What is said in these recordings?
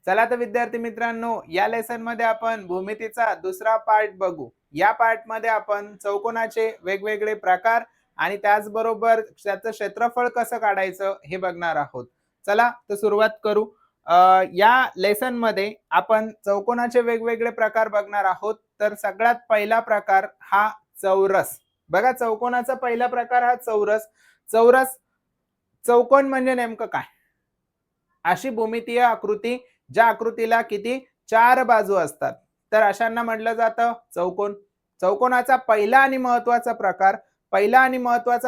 चला तर विद्यार्थी मित्रांनो, या लेसन मध्ये आपण भूमितीचा दुसरा पार्ट बघू. या पार्ट मध्ये आपण चौकोनाचे वेगवेगळे प्रकार आणि त्याचबरोबर त्याचं क्षेत्रफळ कसं काढायचं हे बघणार आहोत. चला तर सुरुवात करू. या लेसन मध्ये आपण चौकोनाचे वेगवेगळे प्रकार बघणार आहोत. तर सगळ्यात पहिला प्रकार हा चौरस. बघा, चौकोनाचा पहिला प्रकार हा चौरस. चौरस चौकोन म्हणजे नेमकं काय? अशी भूमितीय आकृती ज्या आकृतीला किती 4 बाजू असतात, तर अशांना म्हटलं जातं चौकोन. चौकोनाचा पहिला आणि महत्वाचा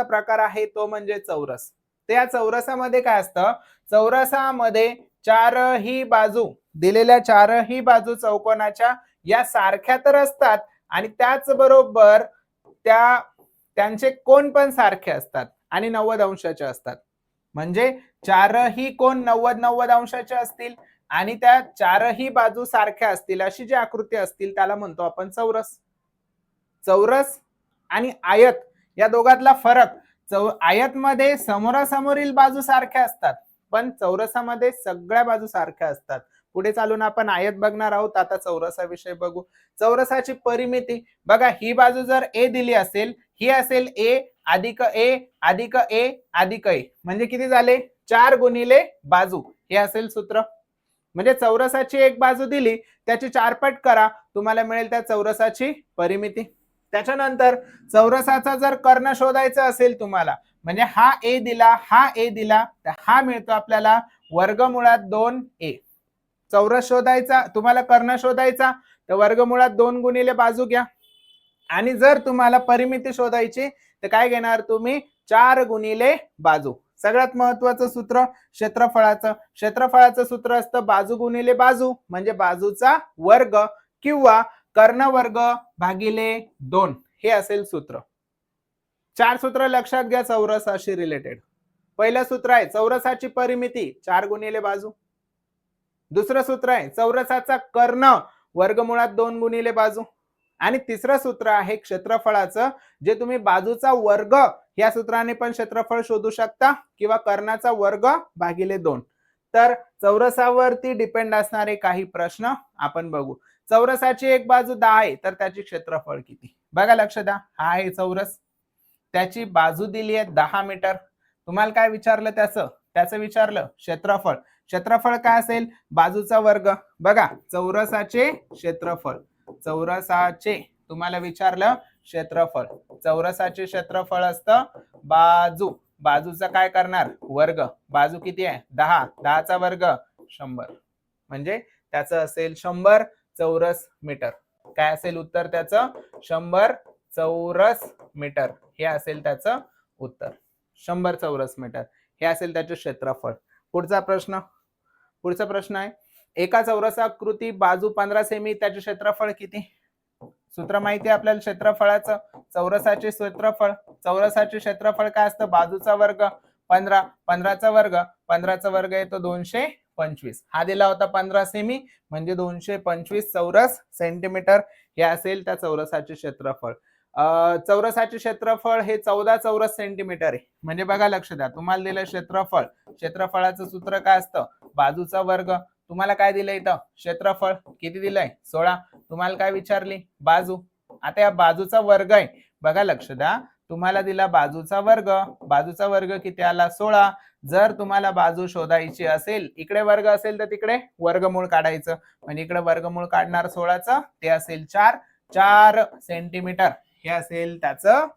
प्रकार आहे तो म्हणजे चौरस. त्या चौरसामध्ये काय असतं? चौरसामध्ये चारही बाजू, दिलेल्या चारही बाजू चौकोनाच्या या सारख्या तर असतात आणि त्याचबरोबर त्यांचे कोन पण सारखे असतात आणि 90 अंशाचे असतात. म्हणजे चारही कोन 90 अंशाचे असतील आणि त्या चारही बाजू सारख्या असतील अशी जी आकृती असतील त्याला म्हणतो आपण चौरस. चौरस आणि आयत या दोघातला फरक, आयत मध्ये समोरासमोरील बाजू सारख्या असतात पण चौरसामध्ये सगळ्या बाजू सारख्या असतात. पुढे चालून आपण आयत बघणार आहोत. आता चौरसाविषयी बघू. चौरसाची परिमिती बघा, ही बाजू जर ए दिली असेल, ही असेल ए अधिक ए अधिक ए अधिक ए, म्हणजे किती झाले? 4 गुणिले बाजू, हे असेल सूत्र. म्हणजे चौरसाची एक बाजू दिली त्याची 4 पट करा, तुम्हाला मिळेल त्या चौरसाची परिमिती. त्याच्यानंतर चौरसाचा जर कर्ण शोधायचा असेल तुम्हाला, म्हणजे हा ए दिला, हा ए दिला, तर हा मिळतो आपल्याला वर्गमुळात 2a. चौरस शोधायचा, तुम्हाला कर्ण शोधायचा, तर वर्गमुळात 2 गुणिले बाजू घ्या. आणि जर तुम्हाला परिमिती शोधायची तर काय घेणार तुम्ही? 4 गुणिले बाजू. सगळ्यात महत्वाचं सूत्र क्षेत्रफळाचं सूत्र असतं बाजू गुणिले बाजू, म्हणजे बाजूचा वर्ग किंवा कर्ण वर्ग भागिले 2, हे असेल सूत्र. 4 सूत्र लक्षात घ्या चौरसाशी रिलेटेड. पहिलं सूत्र आहे चौरसाची परिमिती 4 गुणिले बाजू. दुसरं सूत्र आहे चौरसाचा कर्ण वर्गमुळात 2 गुणिले बाजू. आणि तिसरं सूत्र आहे क्षेत्रफळाचं, जे तुम्ही बाजूचा वर्ग या सूत्राने पण क्षेत्रफळ शोधू शकता किंवा कर्णाचा वर्ग भागिले 2. तर चौरसावरती डिपेंड असणारे काही प्रश्न आपण बघू. चौरसाची एक बाजू 10 आहे तर त्याची क्षेत्रफळ किती? बघा, लक्ष द्या. हा आहे चौरस, त्याची बाजू दिली आहे 10 मीटर. तुम्हाला काय विचारलं? त्याचं विचारलं क्षेत्रफळ. क्षेत्रफळ काय असेल? बाजूचा वर्ग. बघा, चौरसाचे क्षेत्रफळ, चौरसाचे तुम्हाला विचारलं क्षेत्रफळ. चौरसाचे क्षेत्रफळ असतं बाजू, बाजूचा काय करणार? वर्ग. बाजू किती आहे? 10, 10 चा वर्ग 100, म्हणजे त्याचं असेल 100 चौरस मीटर. काय असेल उत्तर त्याचं? 100 चौरस मीटर, हे असेल त्याचं उत्तर. 100 चौरस मीटर हे असेल त्याचे क्षेत्रफळ. पुढचा प्रश्न आहे, एका चौरसाकृती बाजू 15 सेमी, त्याचे क्षेत्रफळ किती? सूत्र माहिती आहे आपल्याला क्षेत्रफळाचं. चौरसाचे क्षेत्रफळ काय असतं? बाजूचा वर्ग 15, 15चा वर्ग येतो 225. हा दिला होता 15 सेमी, म्हणजे 225 चौरस सेंटीमीटर, हे असेल त्या चौरसाचे क्षेत्रफळ. चौरसाचे क्षेत्रफळ हे 14 चौरस सेंटीमीटर आहे. म्हणजे बघा, लक्ष द्या, तुम्हाला दिलं क्षेत्रफळाचं सूत्र काय असतं? बाजूचा वर्ग. तुम्हाला काय दिलं इथं? क्षेत्रफळ किती दिलंय? 16. तुम्हाला काय विचारली? बाजू. आता या बाजूचा वर्ग आहे. बघा, लक्ष द्या, तुम्हाला दिला बाजूचा वर्ग किती आला? 16. जर तुम्हाला बाजू शोधायची असेल, इकडे वर्ग असेल तर तिकडे वर्गमूळ काढायचं, म्हणजे इकडे वर्गमूळ काढणार 16चं, ते असेल 4 सेंटीमीटर, हे असेल त्याचं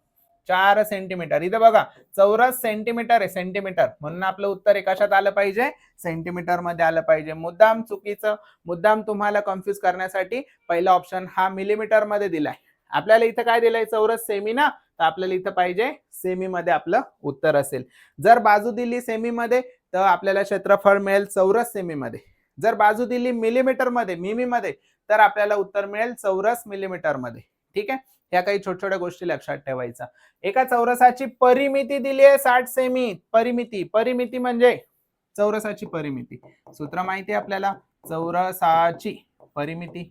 4 सेंटीमीटर. इथं बघा, चौरस सेंटीमीटर आहे, सेंटीमीटर, म्हणून आपलं उत्तर कशात आलं पाहिजे? सेंटीमीटर मध्ये आलं पाहिजे. मुद्दाम चुकीचं, मुद्दाम तुम्हाला कन्फ्युज करण्यासाठी पहिला ऑप्शन हा मिलीमीटर मध्ये दिलाय. आपल्याला इथं काय दिलंय? चौरस सेमी ना, तर आपल्याला इथं पाहिजे सेमी मध्ये आपलं उत्तर असेल. जर बाजू दिली सेमी मध्ये तर आपल्याला क्षेत्रफळ मिळेल चौरस सेमी मध्ये. जर बाजू दिली मिलीमीटर मध्ये, मिमी मध्ये, तर आपल्याला उत्तर मिळेल चौरस मिलीमीटर मध्ये. ठीक आहे, या काही छोट्या गोष्टी लक्षात ठेवायचा. एका चौरसाची परिमिती दिली आहे 60 सेमी. परिमिती म्हणजे चौरसाची परिमिती. सूत्र माहिती आहे आपल्याला. चौरसाची परिमिती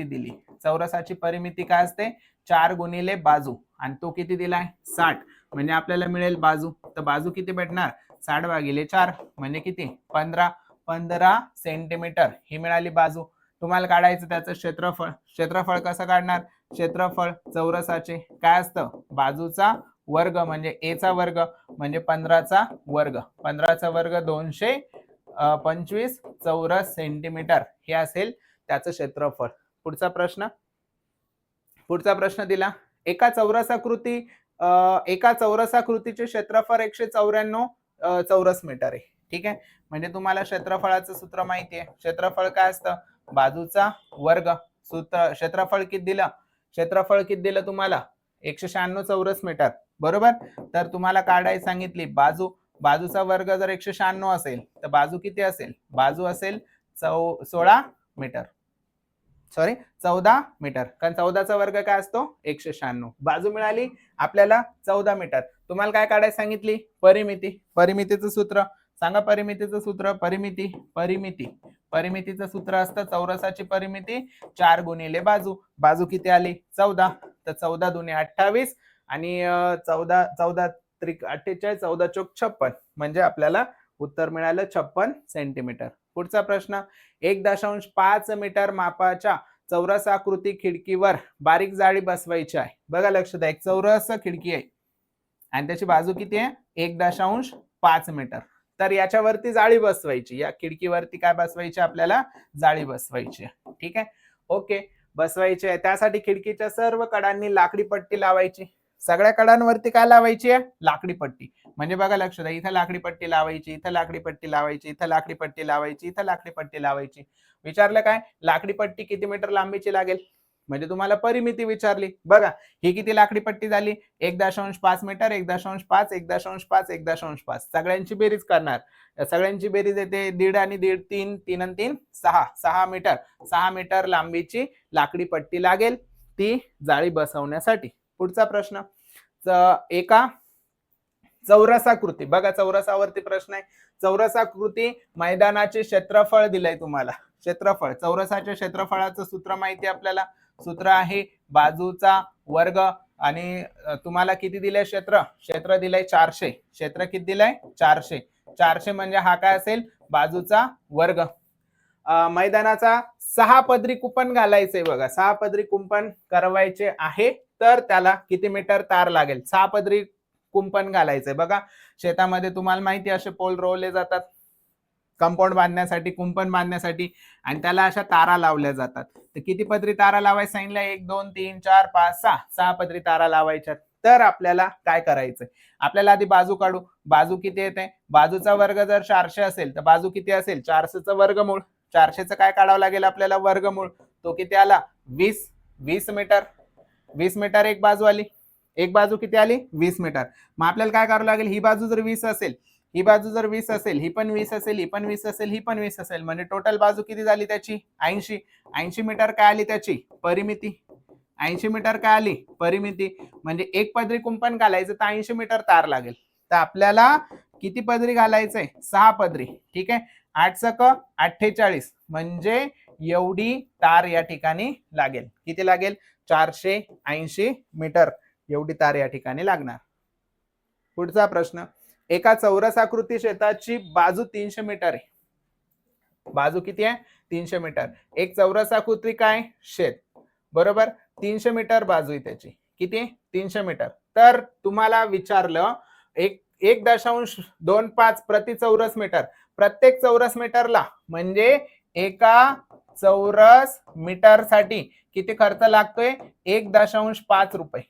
दिली. चौरसाची परिमिती काय असते? 4 गुणिले बाजू, आणि तो किती दिलाय? 60, म्हणजे आपल्याला मिळेल बाजू. तर बाजू किती भेटणार? 60 भागिले 4, म्हणजे किती? 15. 15 सेंटीमीटर ही मिळाली बाजू. तुम्हाला काढायचं त्याचं क्षेत्रफळ. क्षेत्रफळ कसं काढणार? क्षेत्रफळ चौरसाचे काय असतं? बाजूचा वर्ग म्हणजे a चा वर्ग म्हणजे 15 चा वर्ग. 15 चा वर्ग 225 चौरस सेंटीमीटर हे असेल त्याचं क्षेत्रफळ. पुढचा प्रश्न दिला. एका चौरसाकृतीचे क्षेत्रफळ 194 चौरस मीटर आहे. ठीक आहे, म्हणजे तुम्हाला क्षेत्रफळाचं सूत्र माहिती आहे. क्षेत्रफळ काय असतं? बाजूचा वर्ग. सूत्र क्षेत्रफळ किती दिलं तुम्हाला? 196 चौरस मीटर. बरोबर. तर तुम्हाला काढायला सांगितली बाजूचा वर्ग जर 196 असेल तर बाजू किती असेल? बाजू असेल 14 मीटर. 14 मीटर, कारण 14 चा वर्ग काय असतो? 196. बाजू मिळाली आपल्याला 14 मीटर. तुम्हाला काय काढायला सांगितली? परिमितीचं सूत्र सांगा. परिमितीचं सूत्र परिमितीचं सूत्र असतं चौरसाची परिमिती 4 गुणिले बाजू किती आली? 14. तर 14 दुने 28 आणि 14 त्रिक 48 14 चौक 56 म्हणजे आपल्याला उत्तर मिळालं 56 सेंटीमीटर. पुढचा प्रश्न. 1.5 मीटर मापाच्या चौरसाकृती खिडकीवर बारीक जाळी बसवायची आहे. बघा लक्ष द्या, एक चौरस खिडकी आहे आणि त्याची बाजू किती आहे? 1.5 मीटर. तर याच्यावरती जाळी बसवायची. या खिडकीवरती काय बसवायची? आपल्याला जाळी बसवायची. ठीक आहे, ओके, बसवायची आहे. त्यासाठी खिडकीच्या सर्व कडांनी लाकडी पट्टी लावायची. सगळ्या कडांवरती काय लावायची आहे? लाकडी पट्टी. म्हणजे बघा लक्ष द्या, इथं लाकडी पट्टी लावायची, इथं लाकडी पट्टी लावायची, इथं लाकडी पट्टी लावायची, इथं लाकडी पट्टी लावायची. विचारलं काय? लाकडी पट्टी किती मीटर लांबीची लागेल? म्हणजे तुम्हाला परिमिती विचारली. बघा ही किती लाकडी पट्टी झाली? 1.5 मीटर, 1.5, 1.5, 1.5. सगळ्यांची बेरीज करणार. सगळ्यांची बेरीज येते 1.5 आणि 1.5, 3, 3 आणि 3 6 मीटर. 6 मीटर लांबीची लाकडी पट्टी लागेल ती जाळी बसवण्यासाठी. पुढचा प्रश्न. एका चौरसाकृती, बघा चौरसावरती प्रश्न आहे. चौरसाकृती मैदानाचे क्षेत्रफळ दिलंय तुम्हाला. क्षेत्रफळ, चौरसाच्या क्षेत्रफळाचं सूत्र माहिती आपल्याला. सूत्र आहे बाजूचा वर्ग आणि तुम्हाला किती दिलंय? क्षेत्र दिलंय 400. क्षेत्र किती दिलंय? 400. 400 म्हणजे हा काय असेल? बाजूचा वर्ग. मैदानाचा 6 पदरी कुंपण घालायचंय. बघा 6 पदरी कुंपण करवायचे आहे तर त्याला किती मीटर तार लागेल? 6 पदरी कुंपण घालायचंय. बघा शेतामध्ये तुम्हाला माहिती असे पोल रोवले जातात कंपाऊंड बांधण्यासाठी, कुंपण बांधण्यासाठी, आणि त्याला अशा तारा लावल्या जातात. तर किती पदरी तारा लावायचं सांगितलं? 1 2 3 4 5 6. 6 पदरी तारा लावायच्या. तर आपल्याला काय करायचंय? आपल्याला आधी बाजू काढू. बाजू किती येते? बाजूचा वर्ग जर 400 असेल तर बाजू किती असेल? 400चं वर्गमूळ. 400चं काय काढावं लागेल आपल्याला? वर्गमूळ. तो किती आला? 20 मीटर. 20 मीटर एक बाजू आली. एक बाजू किती आली? 20 मीटर. मग आपल्याला काय करावं लागेल? ही बाजू जर 20 असेल, ही बाजू जर 20 असेल, ही पण 20 असेल, ही पण 20 असेल, ही पण 20 असेल, म्हणजे टोटल बाजू किती झाली त्याची? 80. 80 मीटर काय आली त्याची परिमिती? 80 मीटर काय आली परिमिती? म्हणजे एक पदरी कुंपण घालायचं तर 80 मीटर तार लागेल. तर आपल्याला किती पदरी घालायचंय? 6 पदरी. ठीक आहे, 8 × 48 म्हणजे एवढी तार या ठिकाणी लागेल. किती लागेल? 480 मीटर एवढी तार या ठिकाणी लागणार. पुढचा प्रश्न. एका चौरसाकृती शेताची बाजू 300 मीटर आहे. बाजू किती आहे? 300 मीटर. एक चौरसाकृती काय? शेत. बरोबर. 300 मीटर बाजू आहे त्याची. किती? 300 मीटर. तर तुम्हाला विचारलं 1.25 प्रति चौरस मीटर. प्रत्येक चौरस मीटरला म्हणजे एका चौरस मीटर साठी किती खर्च लागतोय? 1.5 रुपये.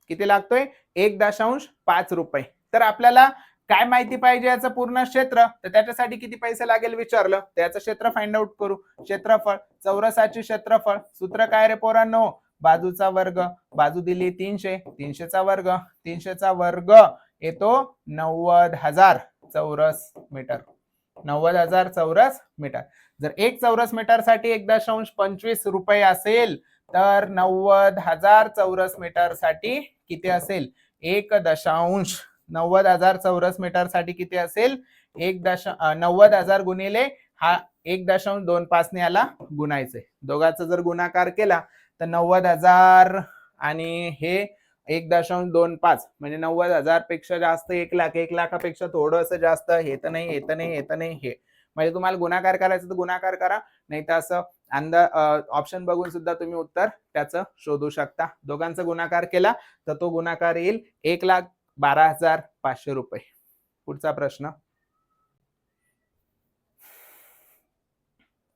किती लागतोय? 1.5 रुपये. तर आपल्याला काय माहिती पाहिजे? याचं पूर्ण क्षेत्र. तर त्याच्यासाठी किती पैसे लागेल विचारलं. त्याचं क्षेत्र फाइंड आउट करू. क्षेत्रफळ, चौरसाचे क्षेत्रफळ. सूत्र काय रे पोरांनो? बाजूचा वर्ग. बाजू दिली 300. 300चा वर्ग. 300चा वर्ग येतो 90,000 चौरस मीटर. 90,000 चौरस मीटर. जर एक चौरस मीटर साठी 1.25 रुपये असेल तर 90,000 चौरस मीटर साठी किती असेल? 90,000 चौरस मीटर साठी किती असेल? 90,000 गुणिले हा 1.25 ने याला गुणायचे. दोघांचा जर गुणाकार केला तर 90,000 आणि हे 1.25 म्हणजे 90,000 पेक्षा जास्त 1 लाख. 1 लाखापेक्षा थोडंसं जास्त. हे तर नाही, हे तर नाही, हे तर नाही, हे म्हणजे तुम्हाला गुणाकार करायचं तर गुणाकार करा, नाही तर असं ऑप्शन बघून सुद्धा तुम्ही उत्तर त्याचं शोधू शकता. दोघांचा गुणाकार केला तर तो गुणाकार येईल 1,12,500 रुपये. पुढचा प्रश्न,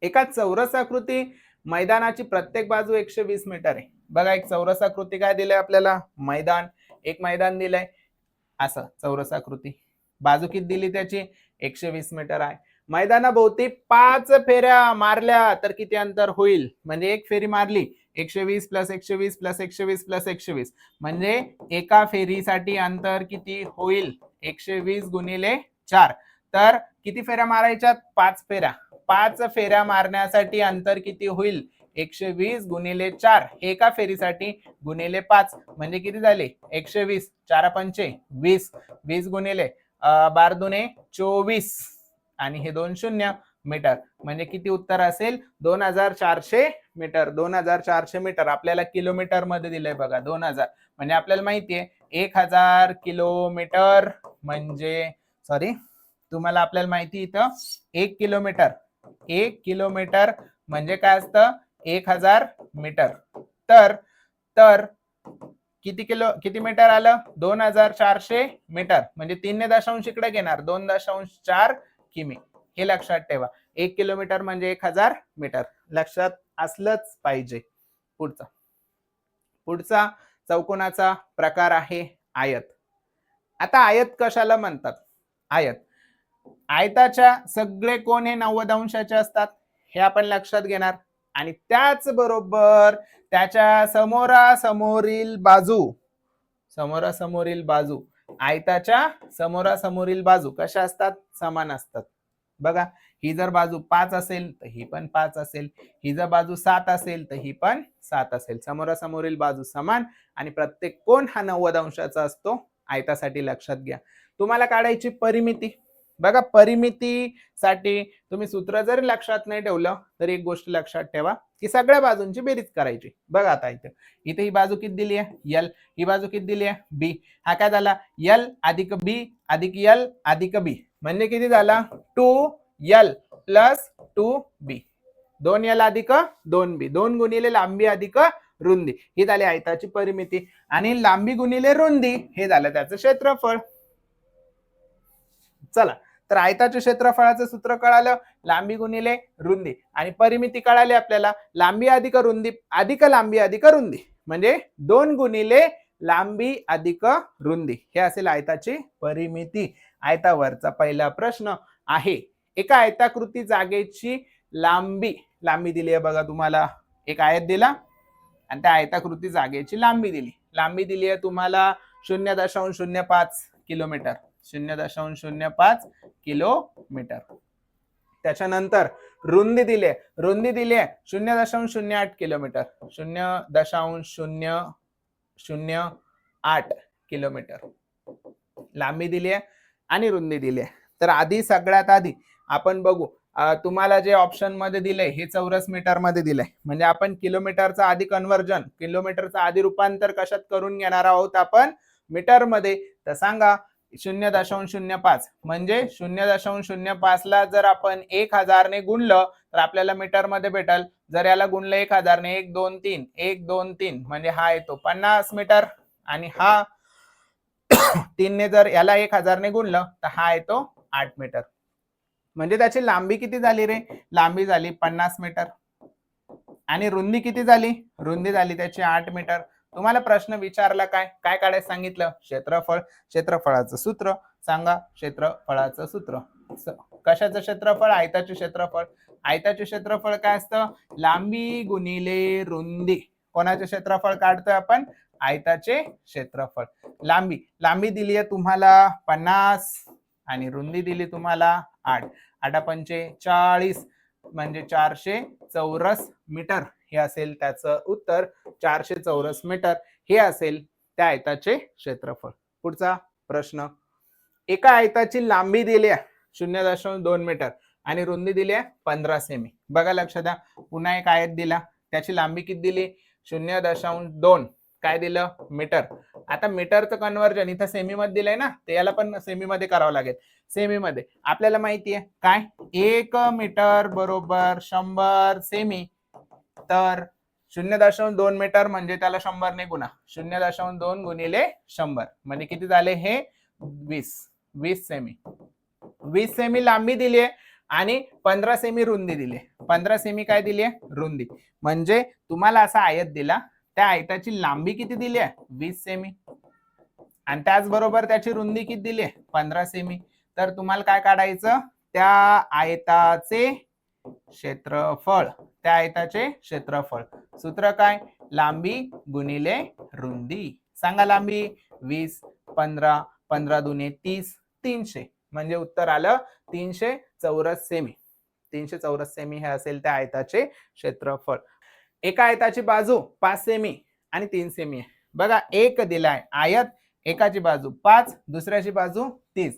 एका चौरसाकृती मैदानाची प्रत्येक बाजू 120 मीटर आहे. बघा एक चौरसाकृती काय दिलंय आपल्याला, मैदान, एक मैदान दिलंय असं चौरसाकृती, बाजू किती दिली त्याची 120 मीटर आहे. मैदानाभोवती 5 फेऱ्या मारल्या तर किती अंतर होईल, म्हणजे एक फेरी मारली 120 प्लस 120 प्लस 120 प्लस 120 म्हणजे एका फेरीसाठी अंतर किती होईल 120 गुणिले 4. तर किती फेऱ्या मारायच्यात, 5 फेऱ्या. 5 फेऱ्या मारण्यासाठी अंतर किती होईल 120 गुणिले 4, एका फेरीसाठी गुणिले 5 म्हणजे किती झाले 120, 4 पंचे 20, 20 गुणिले 12 दुने 24 आणि हे 2 शून्य मीटर म्हणजे किती उत्तर असेल 2400 मीटर. 2400 मीटर आपल्याला किलोमीटर मध्ये दिलंय बघा 2000 म्हणजे आपल्याला माहितीये 1000 किलोमीटर म्हणजे तुम्हाला आपल्याला माहिती इथं 1 किलोमीटर, 1 किलोमीटर म्हणजे काय असतं 1000 मीटर. तर किती मीटर आलं 2400 मीटर म्हणजे 3 ने दशांश इकडे घेणार 2.4 किमी. हे लक्षात ठेवा, 1 किलोमीटर म्हणजे 1000 मीटर, लक्षात असलंच पाहिजे. पुढचा चौकोनाचा प्रकार आहे आयत. आता आयत कशाला म्हणतात, आयताच्या सगळे कोण हे 90 अंशाचे असतात हे आपण लक्षात घेणार आणि त्याचबरोबर त्याच्या समोरासमोरील बाजू आयताच्या समोरासमोरील बाजू कशा असतात, समान असतात. बघा ही जर बाजू 5 असेल तर ही पण 5 असेल, ही जर बाजू 7 असेल तर ही पण 7 असेल. समोरासमोरील बाजू समान आणि प्रत्येक कोण हा 90 अंशाचा असतो आयतासाठी. लक्षात घ्या, तुम्हाला काढायची परिमिती. बघा परिमितीसाठी तुम्ही सूत्र जरी लक्षात नाही ठेवलं तरी एक गोष्ट लक्षात ठेवा की सगळ्या बाजूंची बेरीज करायची. बघा आता इथे ही बाजू किती दिली आहे एल, ही बाजू किती दिली आहे बी. हा काय झाला एल अधिक बी अधिक एल अधिक बी म्हणजे किती झाला 2L प्लस 2B. 2L अधिक 2B, 2 गुणिले लांबी अधिक रुंदी ही झाली आयताची परिमिती आणि लांबी गुणिले रुंदी हे झालं त्याचं क्षेत्रफळ. चला तर आयताच्या क्षेत्रफळाचं सूत्र कळालं, लांबी गुणिले रुंदी आणि परिमिती कळाली आपल्याला, लांबी अधिक रुंदी अधिक लांबी अधिक रुंदी म्हणजे 2 गुणिले लांबी अधिक रुंदी हे असेल आयताची परिमिती. आयतावरचा पहिला प्रश्न आहे, एका आयताकृती जागेची लांबी दिली आहे. बघा तुम्हाला एक आयत दिला आणि त्या आयताकृती जागेची लांबी दिली आहे तुम्हाला 0.05 किलोमीटर, 0.05 किलोमीटर. त्याच्यानंतर रुंदी दिली आहे 0.08 किलोमीटर, 0.008 किलोमीटर लांबी दिली आहे आणि रुंदी दिली आहे. तर सगळ्यात आधी आपण बघू, तुम्हाला जे ऑप्शन मध्ये दिलंय हे चौरस मीटर मध्ये दिलंय म्हणजे आपण किलोमीटरचा आधी कन्वर्जन, किलोमीटरचा आधी रूपांतर कशात करून घेणार आहोत आपण मीटर मध्ये. तर सांगा 0.05 म्हणजे 0.05 ला जर आपण 1000 ने गुणलं तर आपल्याला मीटर मध्ये भेटल. जर याला गुणलं 1000 ने 1 2 3 1 2 3 म्हणजे हा येतो 50 मीटर आणि हा 3 ने जर याला 1000 ने गुणलं तर हा येतो 8 मीटर. म्हणजे त्याची लांबी किती झाली रे, लांबी झाली 50 मीटर आणि रुंदी किती झाली, रुंदी झाली त्याची 8 मीटर. तुम्हाला प्रश्न विचारला काय काढायला सांगितलं, क्षेत्रफळाचं सूत्र सांगा. क्षेत्रफळाचं सूत्र कशाचं क्षेत्रफळ, आयताचे क्षेत्रफळ. आयताचे क्षेत्रफळ काय असतं, लांबी गुणिले रुंदी. कोणाचे क्षेत्रफळ काढतोय आपण, आयताचे क्षेत्रफळ. लांबी दिली आहे तुम्हाला 50 आणि रुंदी दिली तुम्हाला 8. 8 पंचे 40 म्हणजे 400 चौरस मीटर हे असेल त्याचं उत्तर. 400 चौरस मीटर हे असेल त्या आयताचे क्षेत्रफळ. पुढचा प्रश्न, एका आयताची लांबी दिली आहे 0.2 मीटर आणि रुंदी दिली आहे 15 सेमी. बघा लक्षात द्या, पुन्हा एक आयत दिला, त्याची लांबी किती दिली 0.2 काय दिलं? मीटर. आता मीटरचं कन्व्हर्जन इथं सेमी मध्ये दिलंय ना, ते याला पण सेमी मध्ये करावं लागेल. सेमी मध्ये आपल्याला माहिती आहे काय, 1 मीटर बरोबर 100 सेमी. तर 0.2 मीटर म्हणजे त्याला 100 ने गुणा. 0.2 गुणिले 100 म्हणजे किती झाले हे? 20 सेमी. 20 सेमी लांबी दिली आहे आणि 15 सेमी रुंदी दिली. 15 सेमी काय दिली आहे? रुंदी. म्हणजे तुम्हाला असा आयत दिला, त्या आयताची लांबी किती दिली आहे? 20 सेमी. आणि त्याचबरोबर त्याची रुंदी किती दिली आहे? 15 सेमी. तर तुम्हाला काय काढायचं? त्या आयताचे क्षेत्रफळ. त्या आयताचे क्षेत्रफळ. सूत्र काय? लांबी गुणिले रुंदी. सांगा लांबी 20, 15, 15 दुने 30, 300. म्हणजे उत्तर आलं 300 चौरस सेमी. 300 चौरस सेमी हे असेल त्या आयताचे क्षेत्रफळ. एका आयताची बाजू 5 सेमी आणि 3 सेमी आहे. बघा एक दिलाय आयत, एकाची बाजू 5, दुसऱ्याची बाजू 30.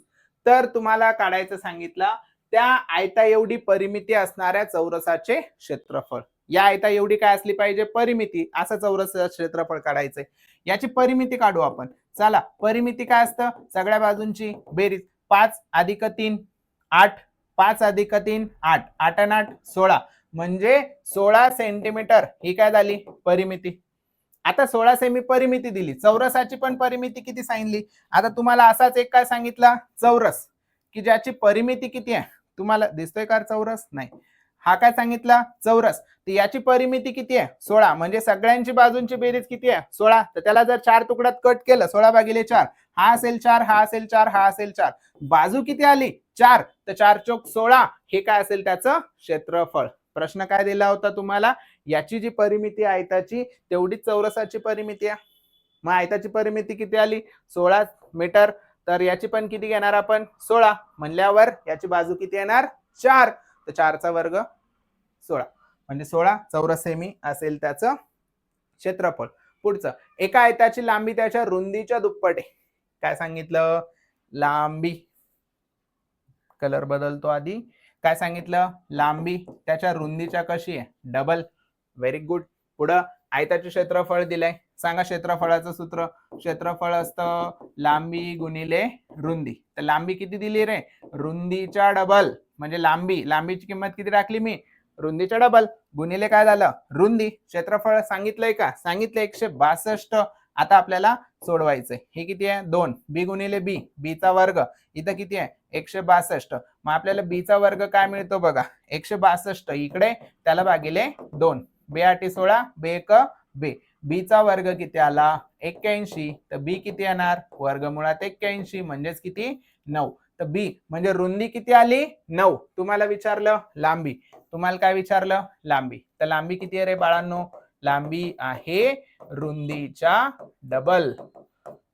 तर तुम्हाला काढायचं सांगितलं त्या आयता एवढी परिमिती असणाऱ्या चौरसाचे क्षेत्रफळ. या आयता एवढी काय असली पाहिजे? परिमिती. असं चौरसाचं क्षेत्रफळ काढायचंय. याची परिमिती काढू आपण. चला, परिमिती काय असतं? सगळ्या बाजूंची बेरीज. 5 अधिक 3 8, 5 अधिक 3 8, 8 आणि 8 16 म्हणजे 16 सेंटीमीटर ही काय झाली? परिमिती. आता 16 सेमी परिमिती दिली, चौरसाची पण परिमिती किती सांगितली? आता तुम्हाला असाच एक काय सांगितला? चौरस, की ज्याची परिमिती किती आहे? तुम्हाला दिसतोय का चौरस? नाही. हा काय सांगितला? चौरस. तर याची परिमिती किती आहे? 16. म्हणजे सगळ्यांची बाजूंची बेरीज किती आहे? 16. तर त्याला जर 4 तुकड्यात कट केलं, 16 भागिले 4, हा असेल 4, हा असेल 4, हा असेल 4. बाजू किती आली? 4. तर 4 चौक 16 हे काय असेल त्याचं क्षेत्रफळ. प्रश्न काय दिला होता तुम्हाला? याची जी परिमिती आहे आयताची तेवढीच चौरसाची परिमिती आहे. मग आयताची परिमिती किती आली? 16 मीटर. तर याची पण किती घेणार आपण? 16. म्हणल्यावर याची बाजू किती येणार? 4. तर 4 चा वर्ग 16 म्हणजे 16 चौरस सेमी असेल त्याचं क्षेत्रफळ. पुढचं, एका आयताची लांबी त्याच्या रुंदीच्या दुप्पट आहे. काय सांगितलं? लांबी. कलर बदलतो आधी. काय सांगितलं? लांबी त्याच्या रुंदीच्या कशी आहे? डबल. Very good. पुढं आयताचे क्षेत्रफळ दिलंय. सांगा क्षेत्रफळाचं सूत्र. क्षेत्रफळ असतं लांबी गुणिले रुंदी. तर लांबी किती दिली रे? रुंदीच्या डबल. म्हणजे लांबीची किंमत किती टाकली मी? रुंदीच्या डबल गुणिले काय झालं? रुंदी. क्षेत्रफळ सांगितलंय का? सांगितलं 162. आता आपल्याला सोडवायचंय. हे किती आहे? 2. बी गुणिले बी, बी चा वर्ग. इथं किती आहे? 162. मग आपल्याला बी चा वर्ग काय मिळतो बघा? 162 इकडे, त्याला भागिले 2. बे 8 16, बे 1 बे. बी चा वर्ग किती आला? 81. तर बी किती येणार? वर्गमुळात 81 म्हणजेच किती? 9. तर बी म्हणजे रुंदी किती आली? 9. तुम्हाला विचारलं लांबी. तुम्हाला काय विचारलं? लांबी. तर लांबी किती आहे रे बाळांनो? लांबी आहे रुंदीच्या डबल.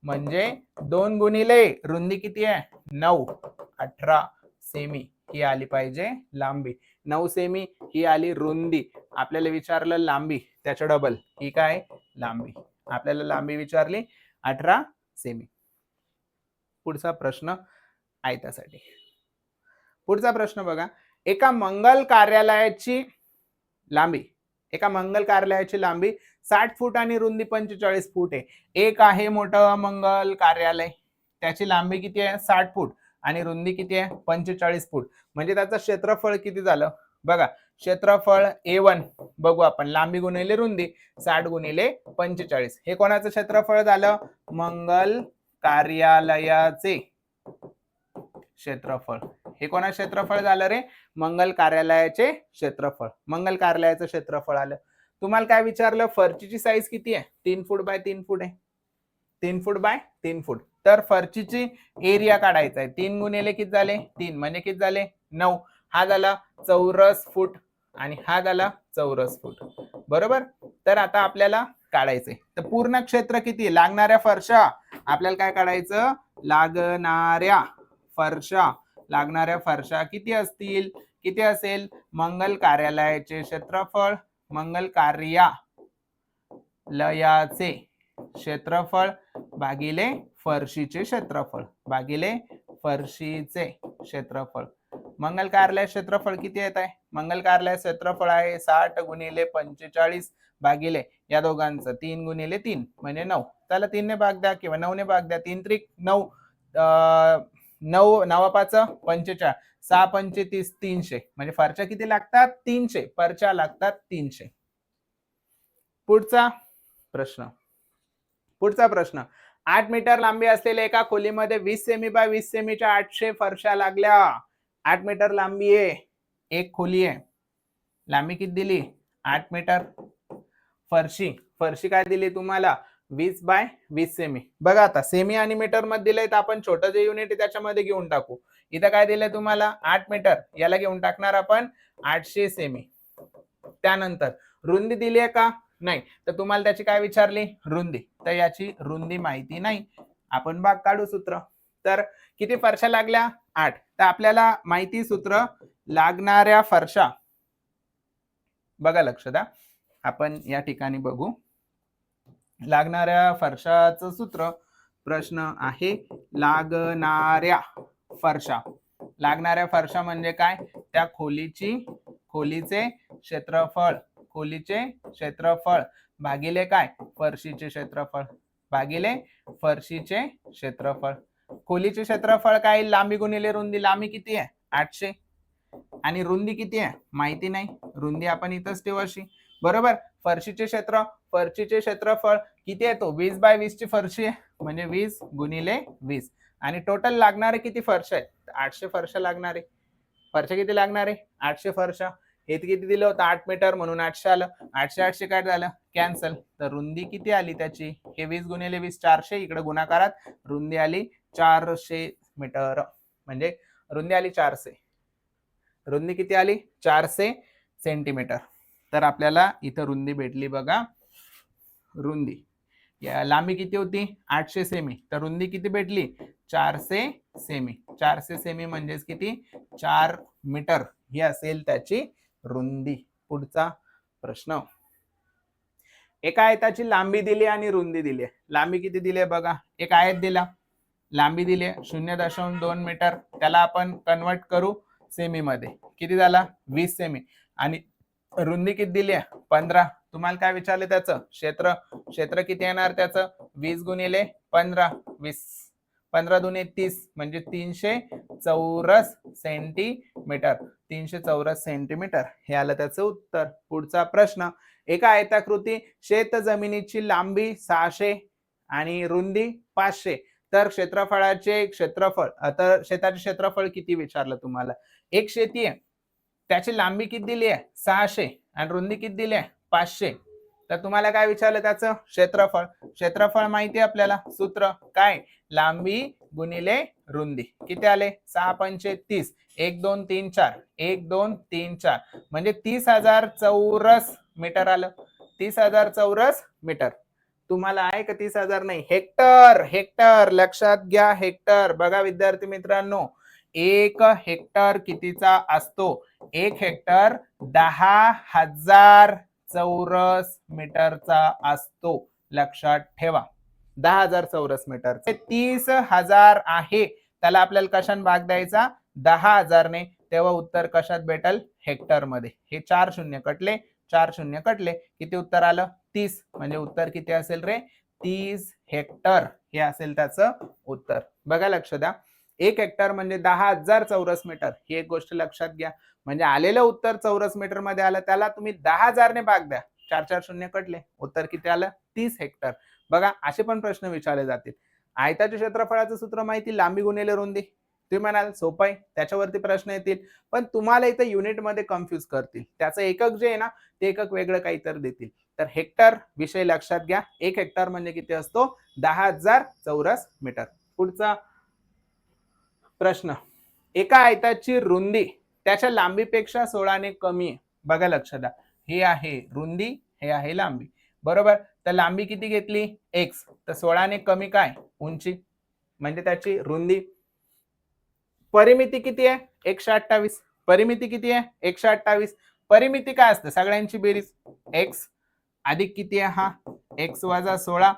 म्हणजे 2 गुणिले रुंदी किती आहे? 9. 18 सेमी ही आली पाहिजे लांबी. 9 सेमी ही आली रुंदी. आपल्याला विचारलं लांबी, त्याच्या डबल. ही काय? लांबी. आपल्याला लांबी विचारली 18 सेमी. पुढचा प्रश्न आयतासाठी. पुढचा प्रश्न बघा. एका मंगल कार्यालयाची लांबी 60 फूट आणि रुंदी 45 फूट आहे. एक आहे मोठं मंगल कार्यालय, त्याची लांबी किती आहे? 60 फूट आणि रुंदी किती आहे? 45 फूट. म्हणजे त्याचं क्षेत्रफळ किती झालं? बघा, क्षेत्रफळ A1 बघू आपण. लांबी गुणिले रुंदी 60 गुणिले 45. हे कोणाचं क्षेत्रफळ झालं? मंगल कार्यालयाचे क्षेत्रफळ. हे कोणा क्षेत्रफळ झालं रे? मंगल कार्यालयाचे क्षेत्रफळ. मंगल कार्यालयाचं क्षेत्रफळ आलं. तुम्हाला काय विचारलं? फरचीची साईज किती आहे? 3 फूट बाय 3 फूट आहे. 3 फूट बाय 3 फूट. तर फरचीची एरिया काढायचा आहे. 3 गुणिले किती झाले? 3 म्हणजे किती झाले? 9. हा झाला चौरस फूट आणि हा झाला चौरस फूट. बरोबर. तर आता आपल्याला काढायचंय. तर पूर्ण क्षेत्र किती? लागणाऱ्या फरशा आपल्याला काय काढायचं? लागणाऱ्या फरशा किती असतील? किती असेल? मंगल कार्यालयाचे क्षेत्रफळ, मंगल कार्यालयाचे क्षेत्रफळ भागिले फरशीचे क्षेत्रफळ, भागिले फरशीचे क्षेत्रफळ. मंगल कार्यालय क्षेत्रफळ किती येत आहे? मंगल कार्यालय क्षेत्रफळ आहे 60 गुणिले 45 भागिले या दोघांचं 3 गुणिले 3 म्हणजे 9. त्याला 3 ने भाग द्या किंवा 9 ने भाग द्या. 3 त्रिक 9, 9 9 5 45, 6 पंच 30, 300 म्हणजे फरच्या किती लागतात? 300 परच्या लागतात 300. पुढचा प्रश्न 8 मीटर लांबी असलेल्या एका खोलीमध्ये 20 सेमी बाय 20 सेमीच्या 800 फरशा लागल्या. 8 मीटर लांबी आहे, एक खोली आहे, लांबी किती दिली? 8 मीटर. फरशी काय दिली तुम्हाला? 20 बाय 20 सेमी. बघा आता सेमी आणि मीटर मध्ये दिलंय तर आपण छोटं जे युनिट आहे त्याच्यामध्ये घेऊन टाकू. इथं काय दिलंय तुम्हाला? 8 मीटर, याला घेऊन टाकणार आपण 800 सेमी. त्यानंतर रुंदी दिली आहे का? नाही. तर तुम्हाला त्याची काय विचारली? रुंदी. तर याची रुंदी माहिती नाही, आपण भाग काढू सूत्र. तर किती फरशा लागल्या? 8. तर आपल्याला माहिती सूत्र लागणाऱ्या फरशा, बघा लक्ष द्या, आपण या ठिकाणी बघू लागणाऱ्या फरशाचं सूत्र. प्रश्न आहे लागणाऱ्या फरशा. लागणाऱ्या फरशा म्हणजे काय? त्या खोलीचे क्षेत्रफळ भागिले काय? फरशीचे क्षेत्रफळ भागिले फरशीचे क्षेत्रफळ. खोलीचे क्षेत्रफळ काय? लांबी गुणिले रुंदी. लांबी किती आहे? 800 आणि रुंदी किती आहे? माहिती नाही. रुंदी आपण इथंच ठेवू अशी, बरोबर. फरशीचे क्षेत्रफळ किती आहे? तो 20 बाय 20 ची फरशी आहे म्हणजे 20 गुणिले 20. आणि टोटल लागणारे किती फरशा आहेत? 800 फरशा लागणारे. फरशा किती लागणारे? 800 फरशा. हे किती दिलं होतं? 8 मीटर म्हणून 800 आलं. 800 काय झालं? कॅन्सल. तर रुंदी किती आली त्याची? हे 20 गुणिले 20 400, इकडे गुणाकारात रुंदी आली 400 मीटर. म्हणजे रुंदी आली 400. रुंदी किती आली? 400 सेंटीमीटर. तर आपल्याला इथं रुंदी भेटली बघा. रुंदी, लांबी किती होती? 800 सेमी. तर रुंदी किती भेटली? 400 सेमी. 400 सेमी म्हणजेच किती? 4 मीटर ही असेल त्याची रुंदी. पुढचा प्रश्न. एका आयताची लांबी दिली आणि रुंदी दिली. लांबी किती दिली बघा. एक आयत दिला, लांबी दिली 0.2 मीटर. त्याला आपण कन्वर्ट करू सेमी मध्ये. किती झाला? 20 सेमी. आणि रुंदी किती दिली आहे? 15. तुम्हाला काय विचारले? त्याचं क्षेत्र किती येणार त्याचं? 20 गुणिले 15, 20 15 दुने 30 म्हणजे 300 चौरस सेंटीमीटर. 300 चौरस सेंटीमीटर हे आलं त्याचं उत्तर. पुढचा प्रश्न. एका आयताकृती शेत जमिनीची लांबी 600 आणि रुंदी 500. तर शेताचे क्षेत्रफळ किती विचारलं तुम्हाला? एक शेती आहे, त्याची लांबी किती दिली आहे? 600 आणि रुंदी किती दिली आहे? 500. तर तुम्हाला काय विचारलं? त्याचं क्षेत्रफळ माहिती आहे आपल्याला. सूत्र काय? लांबी गुणिले रुंदी. किती आले? 6 पंच 30, 1 2 3 4, 1 2 3 4 म्हणजे 30,000 चौरस मीटर आलं. 30,000 चौरस मीटर. तुम्हाला आहे का 30,000? नाही, हेक्टर लक्षात घ्या. हेक्टर. बघा विद्यार्थी मित्रांनो, 1 हेक्टर कितीचा असतो? 1 हेक्टर 10,000 चौरस मीटरचा असतो. लक्षात ठेवा, 10,000 चौरस मीटर. 30,000 आहे, त्याला आपल्याला कशाने भाग द्यायचा? 10,000 ने. तेव्हा उत्तर कशात भेटल? हेक्टर मध्ये. हे 4 शून्य कटले, 4 शून्य कटले, किती उत्तर आलं? 30. म्हणजे उत्तर किती असेल रे? 30 हेक्टर हे असेल त्याचं उत्तर. बघा लक्ष द्या, 1 हेक्टर म्हणजे 10,000 चौरस मीटर. ही एक गोष्ट लक्षात घ्या. म्हणजे आलेलं उत्तर चौरस मीटर मध्ये आलं, त्याला तुम्ही 10,000 ने भाग द्या. 4 4 शून्य कटले, उत्तर किती आलं? 30 हेक्टर. बघा असे पण प्रश्न विचारले जातील. आयताच्या क्षेत्रफळाचं सूत्र माहिती, लांबी गुणिले रुंदी. तुम्ही म्हणाल सोपं आहे, त्याच्यावरती प्रश्न येतील, पण तुम्हाला इथे युनिट मध्ये कन्फ्युज करतील. त्याचं एकक जे आहे ना, ते एकक वेगळं काहीतरी देतील. तर हेक्टर विषय लक्षात घ्या. 1 हेक्टर म्हणजे किती असतो? 10,000 चौरस मीटर. पुढचा प्रश्न. एका आयताची रुंदी त्याच्या लांबीपेक्षा 16 ने कमी आहे. बघा लक्षात द्या, हे आहे रुंदी, हे आहे लांबी, बरोबर. तर लांबी किती घेतली? x. तर 16 ने कमी काय? उंची, म्हणजे त्याची रुंदी. परिमिती किती आहे? 128. परिमिती किती आहे? 128. परिमिती काय असतं? सगळ्यांची बेरीज. x अधिक किती आहे? हा x वजा 16.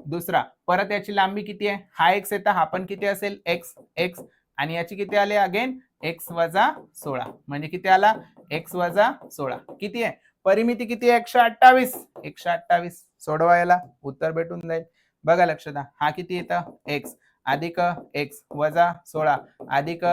दुसरा परत याची लांबी किती आहे? हा x येता, हा पण किती असेल? x. आणि याची किती आले? अगेन x वजा 16 म्हणजे किती आला x वजा 16 किती आहे परिमिती किती आहे 128 128 सोडवायला उत्तर भेटून जाईल बघा लक्ष द्या हा किती येतं x अधिक x वजा 16 अधिक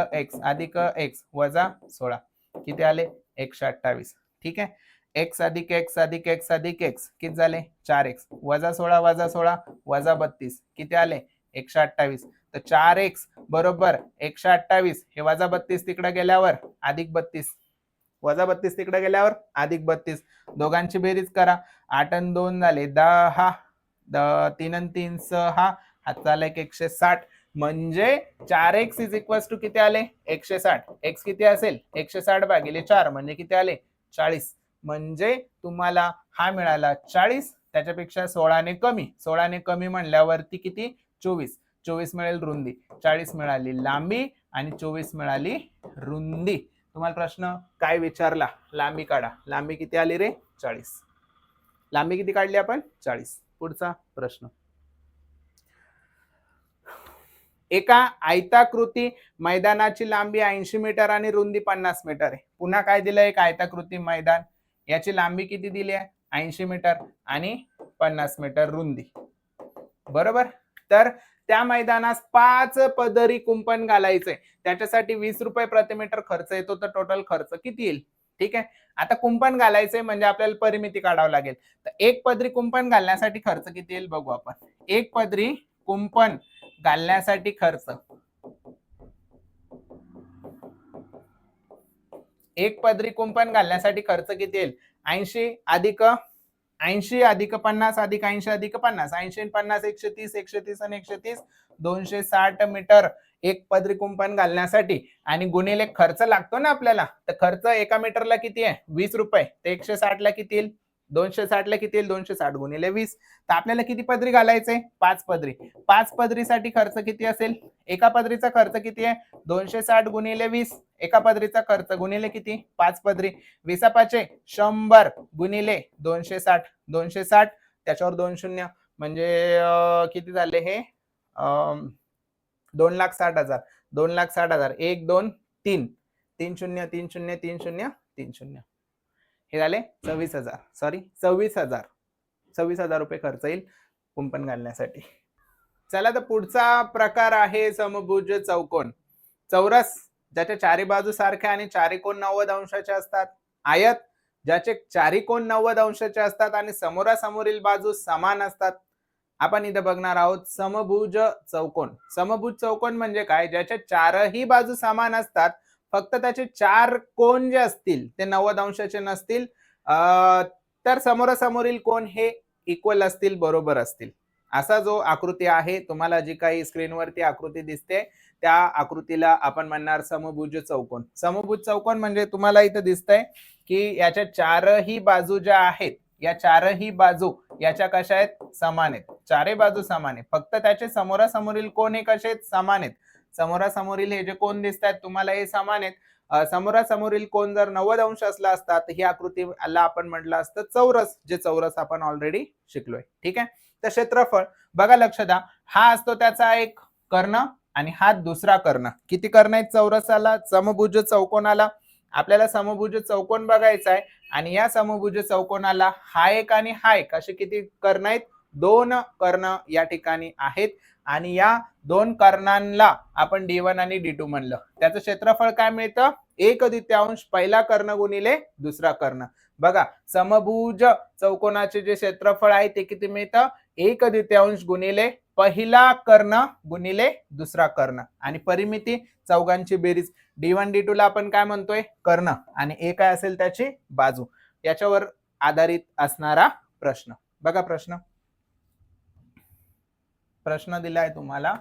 x वजा 16 किती आले 128 ठीक आहे x अधिक x अधिक x अधिक x किती झाले 4x वजा 16 वजा 32 किती आले 128 तर 4x बरोबर 128 हे वजा 32 तिकडे गेल्यावर अधिक 32 वजा 32 तिकडे गेल्यावर अधिक 32 दोघांची बेरीज करा 8 आणि 2 झाले 10 3 आणि 3 6 हात आला 160 म्हणजे 4x इज इक्वल्स टू किती आले 160 x किती असेल 160 भागिले 4 म्हणजे किती आले 40 म्हणजे तुम्हाला हा मिळाला 40 त्याच्यापेक्षा 16 ने कमी म्हणल्यावरती किती 24 मिळेल रुंदी 40 मिळाली लांबी आणि 24 मिळाली रुंदी तुम्हाला प्रश्न काय विचारला लांबी काढा लांबी किती आली रे 40 लांबी किती काढली आपण 40 पुढचा प्रश्न एका आयताकृती मैदानाची लांबी 80 मीटर आणि रुंदी 50 मीटर आहे पुन्हा काय दिलं एक आयताकृती मैदान याची लांबी किती दिली आहे 80 मीटर आणि 50 मीटर रुंदी बरोबर तर त्या मैदानास 5 पदरी कुंपण घालायचे त्याच्यासाठी 20 रुपये प्रति मीटर खर्च येतो तर टोटल खर्च किती येईल ठीक आहे आता कुंपण घालायचे म्हणजे आपल्याला परिमिती काढावं लागेल तर एक पदरी कुंपण घालण्यासाठी खर्च किती येईल बघू आपण एक पदरी कुंपण घालण्यासाठी खर्च एक पदरी कुंपण घालण्यासाठी खर्च किती येईल 80 अधिक 50 अधिक 80 अधिक 50 80 आणि 50 130 आणि 130 260 मीटर एक पदरी कुंपण घालण्यासाठी आणि गुणिले खर्च लागतो ना आपल्याला तर खर्च एका मीटरला किती आहे 20 रुपये ते 160 ला किती येईल 260 ला किती येईल 260 गुणिले 20 तर आपल्याला किती पदरी घालायचे 5 पदरीसाठी खर्च किती असेल एका पदरीचा खर्च किती आहे 260 गुणिले 20 एका पदरीचा खर्च गुणिले किती 5 पदरी 20 100 गुणिले 260 त्याच्यावर 2 शून्य म्हणजे किती झाले हे 2,60,000 2,60,000 1 2 3 3 शून्य 3 शून्य 3 शून्य 3 शून्य हे झाले 26,000 रुपये खर्च येईल कुंपण घालण्यासाठी चला तर पुढचा प्रकार आहे समभुज चौकोन चौरस ज्याच्या चारी बाजू सारख्या आणि चारी कोन 90 अंशाचे असतात आयत ज्याचे चारी कोन 90 अंशाचे असतात आणि समोरासमोरील बाजू समान असतात आपण इथे बघणार आहोत समभुज चौकोन म्हणजे काय ज्याच्या चारही बाजू समान असतात फक्त त्याचे चार कोन जे असतील ते 90 अंशाचे नसतील तर समोरासमोरील कोन हे इक्वल असतील बरोबर असतील असा जो आकृती आहे तुम्हाला जी काही स्क्रीनवरती आकृती दिसते त्या आकृतीला आपण म्हणणार समभुज चौकोन म्हणजे तुम्हाला इथे दिसतंय की याच्या चारही बाजू ज्या आहेत या चारही बाजू याच्या कशा आहेत समान आहेत चारही बाजू समान आहे फक्त त्याचे समोरासमोरील कोन हे कसे आहेत समान आहेत समोरासमोरील हे जे कोन दिसतात तुम्हाला हे समान आहेत समोरासमोरील कोन जर 90 अंश असला असता तर ही आकृतीला आपण म्हटलं असतं चौरस जे चौरस आपण ऑलरेडी शिकलोय ठीक आहे तर क्षेत्रफळ बघा लक्ष द्या हा असतो त्याचा एक कर्ण आणि हा दुसरा कर्ण किती कर्ण आहेत चौरसाला समभुज चौकोनाला आपल्याला समभुज चौकोन बघायचा आहे आणि या समभुज चौकोनाला हा एक आणि हा एक असे किती कर्ण आहेत 2 कर्ण या ठिकाणी आहेत आणि या 2 कर्णांना आपण D1 आणि D2 म्हणलं त्याचं क्षेत्रफळ काय मिळतं 1/2 पहिला कर्ण गुणिले दुसरा कर्ण बघा समभुज चौकोनाचे जे क्षेत्रफळ आहे ते किती मिळतं 1/2 गुणिले पहिला कर्ण गुणिले दुसरा कर्ण आणि परिमिती चौघांची बेरीज D1 D2 ला आपण काय म्हणतोय कर्ण आणि ए काय असेल त्याची बाजू याच्यावर आधारित असणारा प्रश्न बघा प्रश्न दिलाय तुम्हाला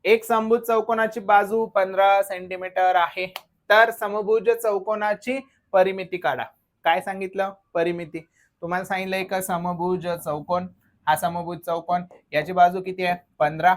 एक समभुज चौकोनाची बाजू 15 सेंटीमीटर आहे तर समभुज चौकोनाची परिमिती काढा काय सांगितलं परिमिती तुम्हाला सांगितलंय का समभुज चौकोन हा समभुज चौकोन याची बाजू किती आहे 15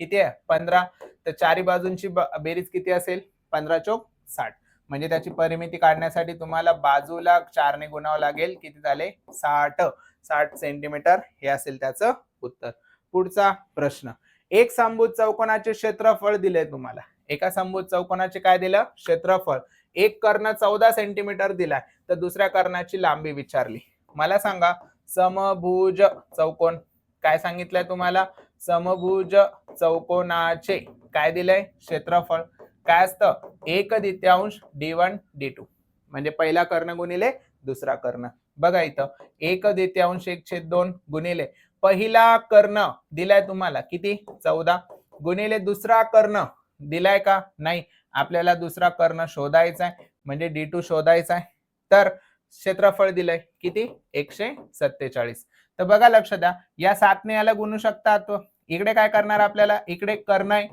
किती आहे 15 तर चारी बाजूंची बेरीज किती असेल 15 चौक 60 म्हणजे त्याची परिमिती काढण्यासाठी तुम्हाला बाजूला 4 ने गुणावं लागेल किती झाले 60 सेंटीमीटर हे असेल त्याचं उत्तर पुढचा प्रश्न एक समभुज चौकोनाचे क्षेत्रफळ दिले तुम्हाला एका समभुज चौकोनाचे काय दिलं क्षेत्रफळ, एक कर्ण 14 सेंटीमीटर दिलाय तर दुसऱ्या कर्णाची लांबी विचारली. मला सांगा समभुज चौकोन काय सांगितलंय तुम्हाला, समभुज चौकोनाचे काय दिलंय क्षेत्रफळ काय असतं 1/2 d1 d2 म्हणजे पहिला कर्ण गुणिले दुसरा कर्ण. बघा इथं 1/2 1/2 गुणिले पहिला कर्ण दिलाय तुम्हाला किती 14 गुणिले दुसरा कर्ण दिलाय का नाही, आपल्याला दुसरा कर्ण शोधायचा आहे म्हणजे d2 शोधायचा आहे. तर क्षेत्रफळ दिलंय किती 147. तर बघा लक्ष द्या या 7 ने याला गुणू शकतात. इकडे काय करणार आपल्याला, इकडे कर्ण आहे,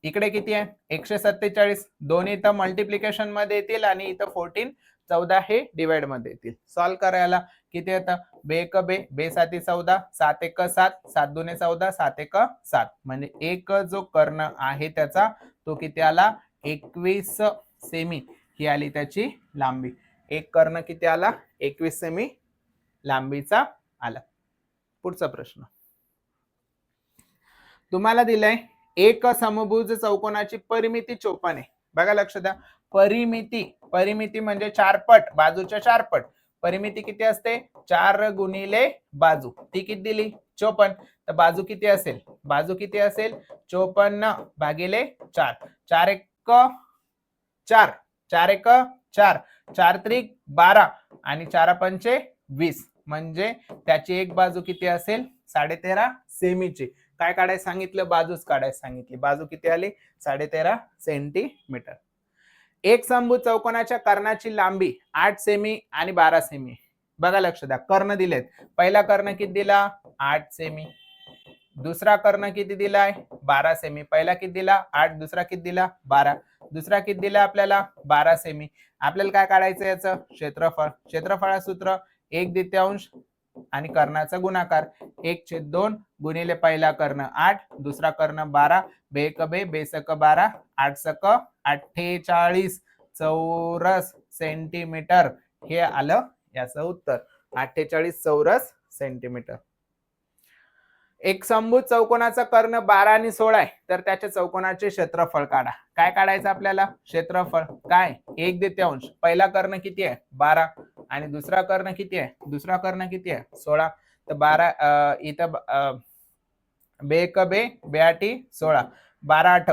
इकडे किती आहे 147, दोन्ही इथं मल्टिप्लिकेशन मध्ये येतील आणि इथं 14 14 हे डिवाइड मध्ये येतील. सॉल्व करायला किती येतं बे एक बे बे 7 14 7 1 7 7 2 14 7 1 7 म्हणजे एक जो कर्ण आहे त्याचा तो किती आला 21 सेमी ही आली त्याची लांबी. एक कर्ण किती आला 21 सेमी लांबीचा आला. पुढचा प्रश्न तुम्हाला दिलाय एक समभुज चौकोनाची परिमिती 54 आहे. बघा लक्ष द्या परिमिती म्हणजे चारपट बाजूच्या चारपट. परिमिती किती असते 4 गुणिले बाजू ती किती दिली 54. तर बाजू किती असेल 54 भागिले 4 4 1 4 4 1 4 4 त्रिक 12 आणि 4 पंचे 20 म्हणजे त्याची एक बाजू किती असेल 13.5 सेमीची. काय काढायला सांगितलं बाजूच काढायला सांगितली. बाजू किती आली 13.5 सेंटीमीटर. एक समभुज चौकोनाच्या कर्णाची लांबी 8 सेमी आणि 12 सेमी. बघा लक्ष द्या कर्ण दिलेत. पहिला कर्ण किती दिला 8 सेमी, दुसरा कर्ण किती दिलाय 12 सेमी. पहिला किती दिला 8, दुसरा किती दिला 12, दुसरा किती दिला आपल्याला 12 सेमी. आपल्याला काय काढायचं याचं क्षेत्रफळ. क्षेत्रफळा सूत्र 1/2 आणि कर्णाचा गुणाकार 1/2 गुणिले पहिला कर्ण 8 दुसरा कर्ण 12 बे 1 बे बे 1 12 8 1 48 चौरस सेंटीमीटर हे आलं याचं उत्तर 48 चौरस सेंटीमीटर. एक समभुज चौकोनाचा कर्ण 12 आणि 16 आहे तर त्याच्या चौकोनाचे क्षेत्रफळ काढा. काय काढायचं आपल्याला क्षेत्रफळ काय 1/2 पहिला कर्ण किती आहे 12 आणि दुसरा कर्ण किती आहे 16. तर 12 इथं बे 1 बे बे 8 16 12 8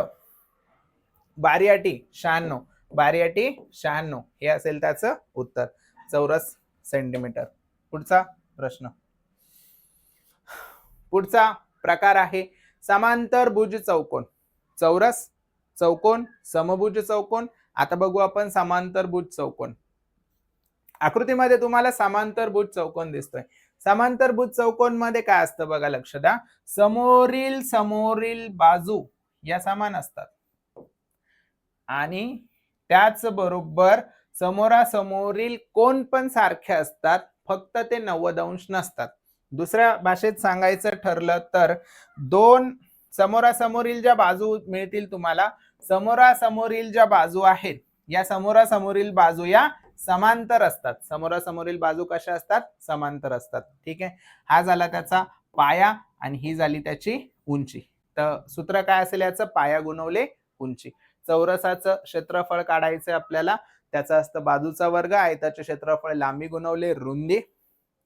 12 8 96 12 8 96 हे असेल त्याचं उत्तर चौरस सेंटीमीटर. पुढचा प्रश्न पुढचा प्रकार आहे समांतर भुज चौकोन. चौरस चौकोन समभुज चौकोन. आता बघू आपण समांतर भुज चौकोन. आकृतीमध्ये तुम्हाला समांतर भुज चौकोन दिसतोय. समांतर भुज चौकोन मध्ये काय असतं बघा लक्ष द्या समोरील बाजू या समान असतात आणि त्याच बरोबर समोरासमोरील कोण पण सारखे असतात फक्त ते 90 अंश नसतात. दुसऱ्या भाषेत सांगायचं ठरलं तर दोन समोरासमोरील ज्या बाजू मिळतील तुम्हाला समोरासमोरील ज्या बाजू आहेत या समोरासमोरील बाजू या समांतर असतात. समोरासमोरील बाजू कशा असतात समांतर असतात. ठीक आहे हा झाला त्याचा पाया आणि ही झाली त्याची उंची. तर सूत्र काय असेल याचं पाया गुणवले उंची. चौरसाचं क्षेत्रफळ काढायचं आपल्याला त्याचं असतं बाजूचा वर्ग आयताचे क्षेत्रफळ लांबी गुणवले रुंदी.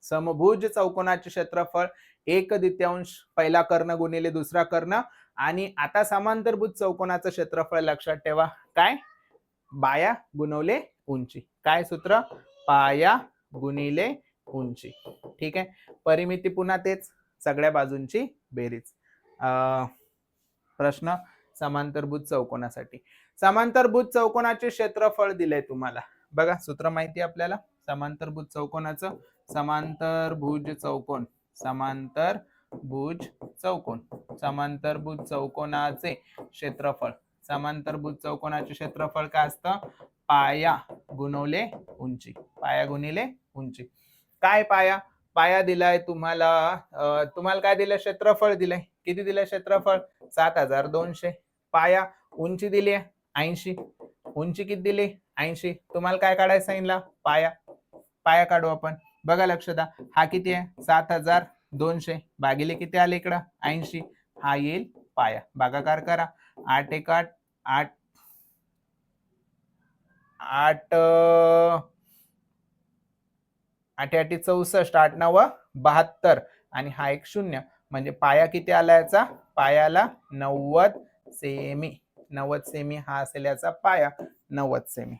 समभुज चौकोनाचे क्षेत्रफळ 1/2 पहिला कर्ण गुणिले दुसरा कर्ण आणि आता समांतरभुज चौकोनाचं क्षेत्रफळ लक्षात ठेवा काय पाया गुणवले उंची. काय सूत्र पाया गुणिले उंची. ठीक आहे परिमिती पुन्हा तेच सगळ्या बाजूंची बेरीज. प्रश्न समांतरभुज चौकोनासाठी समांतरभुज चौकोनाचे क्षेत्रफळ दिले तुम्हाला. बघा सूत्र माहिती आपल्याला समांतरभुज चौकोनाचं समांतरभुज चौकोनाचे क्षेत्रफळ समांतरभुज चौकोनाचे क्षेत्रफळ काय असतं पाया गुणवले उंची. पाया गुणिले उंची. काय पाया दिलाय तुम्हाला तुम्हाला काय दिलं क्षेत्रफळ दिलंय किती दिलंय क्षेत्रफळ 7200. पाया उंची दिली आहे 80. उंची किती दिली 80. तुम्हाला काय काढायचं सांगितलं पाया काढू आपण. बघा लक्ष द्या हा किती आहे 7200 भागिले किती आले इकडं 80 हा येईल पाया. भागाकार करा 8 1 8 8 8 8 8 64 8 9 72 आणि हा एक 0 म्हणजे पाया किती आला याचा पायाला 90 सेमी 90 सेमी हा असेल याचा पाया 90 सेमी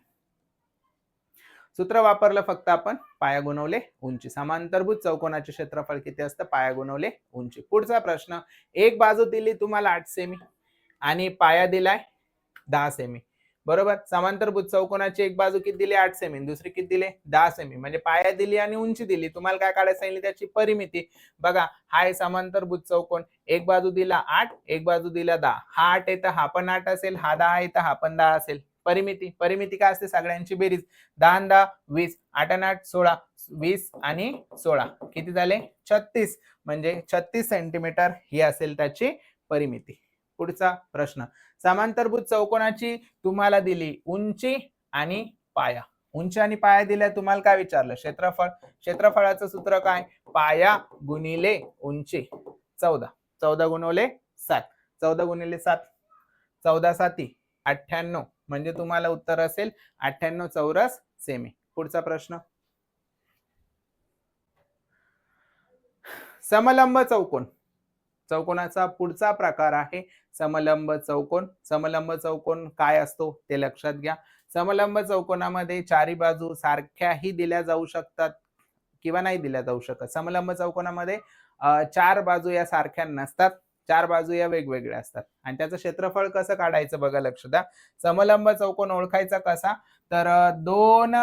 सूत्र वापरलं फक्त आपण पाया गुणवले उंची समांतरभुज चौकोनाचे क्षेत्रफळ किती असतं पाया गुणवले उंची पुढचा प्रश्न एक बाजू दिली तुम्हाला 8 सेमी आणि पाया दिलाय 10 सेमी बरोबर समांतरभुज चौकोनाची एक बाजू किती दिली 8 सेमी दुसरी किती दिली 10 सेमी म्हणजे पाया दिली आणि उंची दिली तुम्हाला काय काढायला सांगितली त्याची परिमिती बघा हा आहे समांतरभुज चौकोन एक बाजू दिला 8 एक बाजू दिला 10 हा 8 आहे तर हा पण 8 असेल हा 10 आहे तर हा पण 10 असेल परिमिती काय असते सगळ्यांची बेरीज 10 10 20 8 8 16 20 आणि 16 किती झाले 36 म्हणजे 36 सेंटीमीटर ही असेल त्याची परिमिती पुढचा प्रश्न समांतरभुज चौकोनाची तुम्हाला दिली उंची आणि पाया उंची आणि पाया दिल्या तुम्हाला काय विचारलं क्षेत्रफळाचं सूत्र काय पाया गुणिले उंची 14 गुणवले 7 14 गुणिले 7 14 7 98 म्हणजे तुम्हाला उत्तर असेल 98 चौरस सेमी पुढचा प्रश्न समलंब चौकोन चौकोनाचा पुढचा प्रकार आहे समलंब चौकोन काय असतो ते लक्षात घ्या समलंब चौकोनामध्ये चारी बाजू सारख्याही दिल्या जाऊ शकतात किंवा नाही दिल्या जाऊ शकत समलंब चौकोनामध्ये चार बाजू या सारख्या नसतात चार बाजू या वेगवेगळ्या असतात आणि त्याचं क्षेत्रफळ कसं काढायचं बघा लक्ष द्या समलंब चौकोन ओळखायचा कसा तर दोन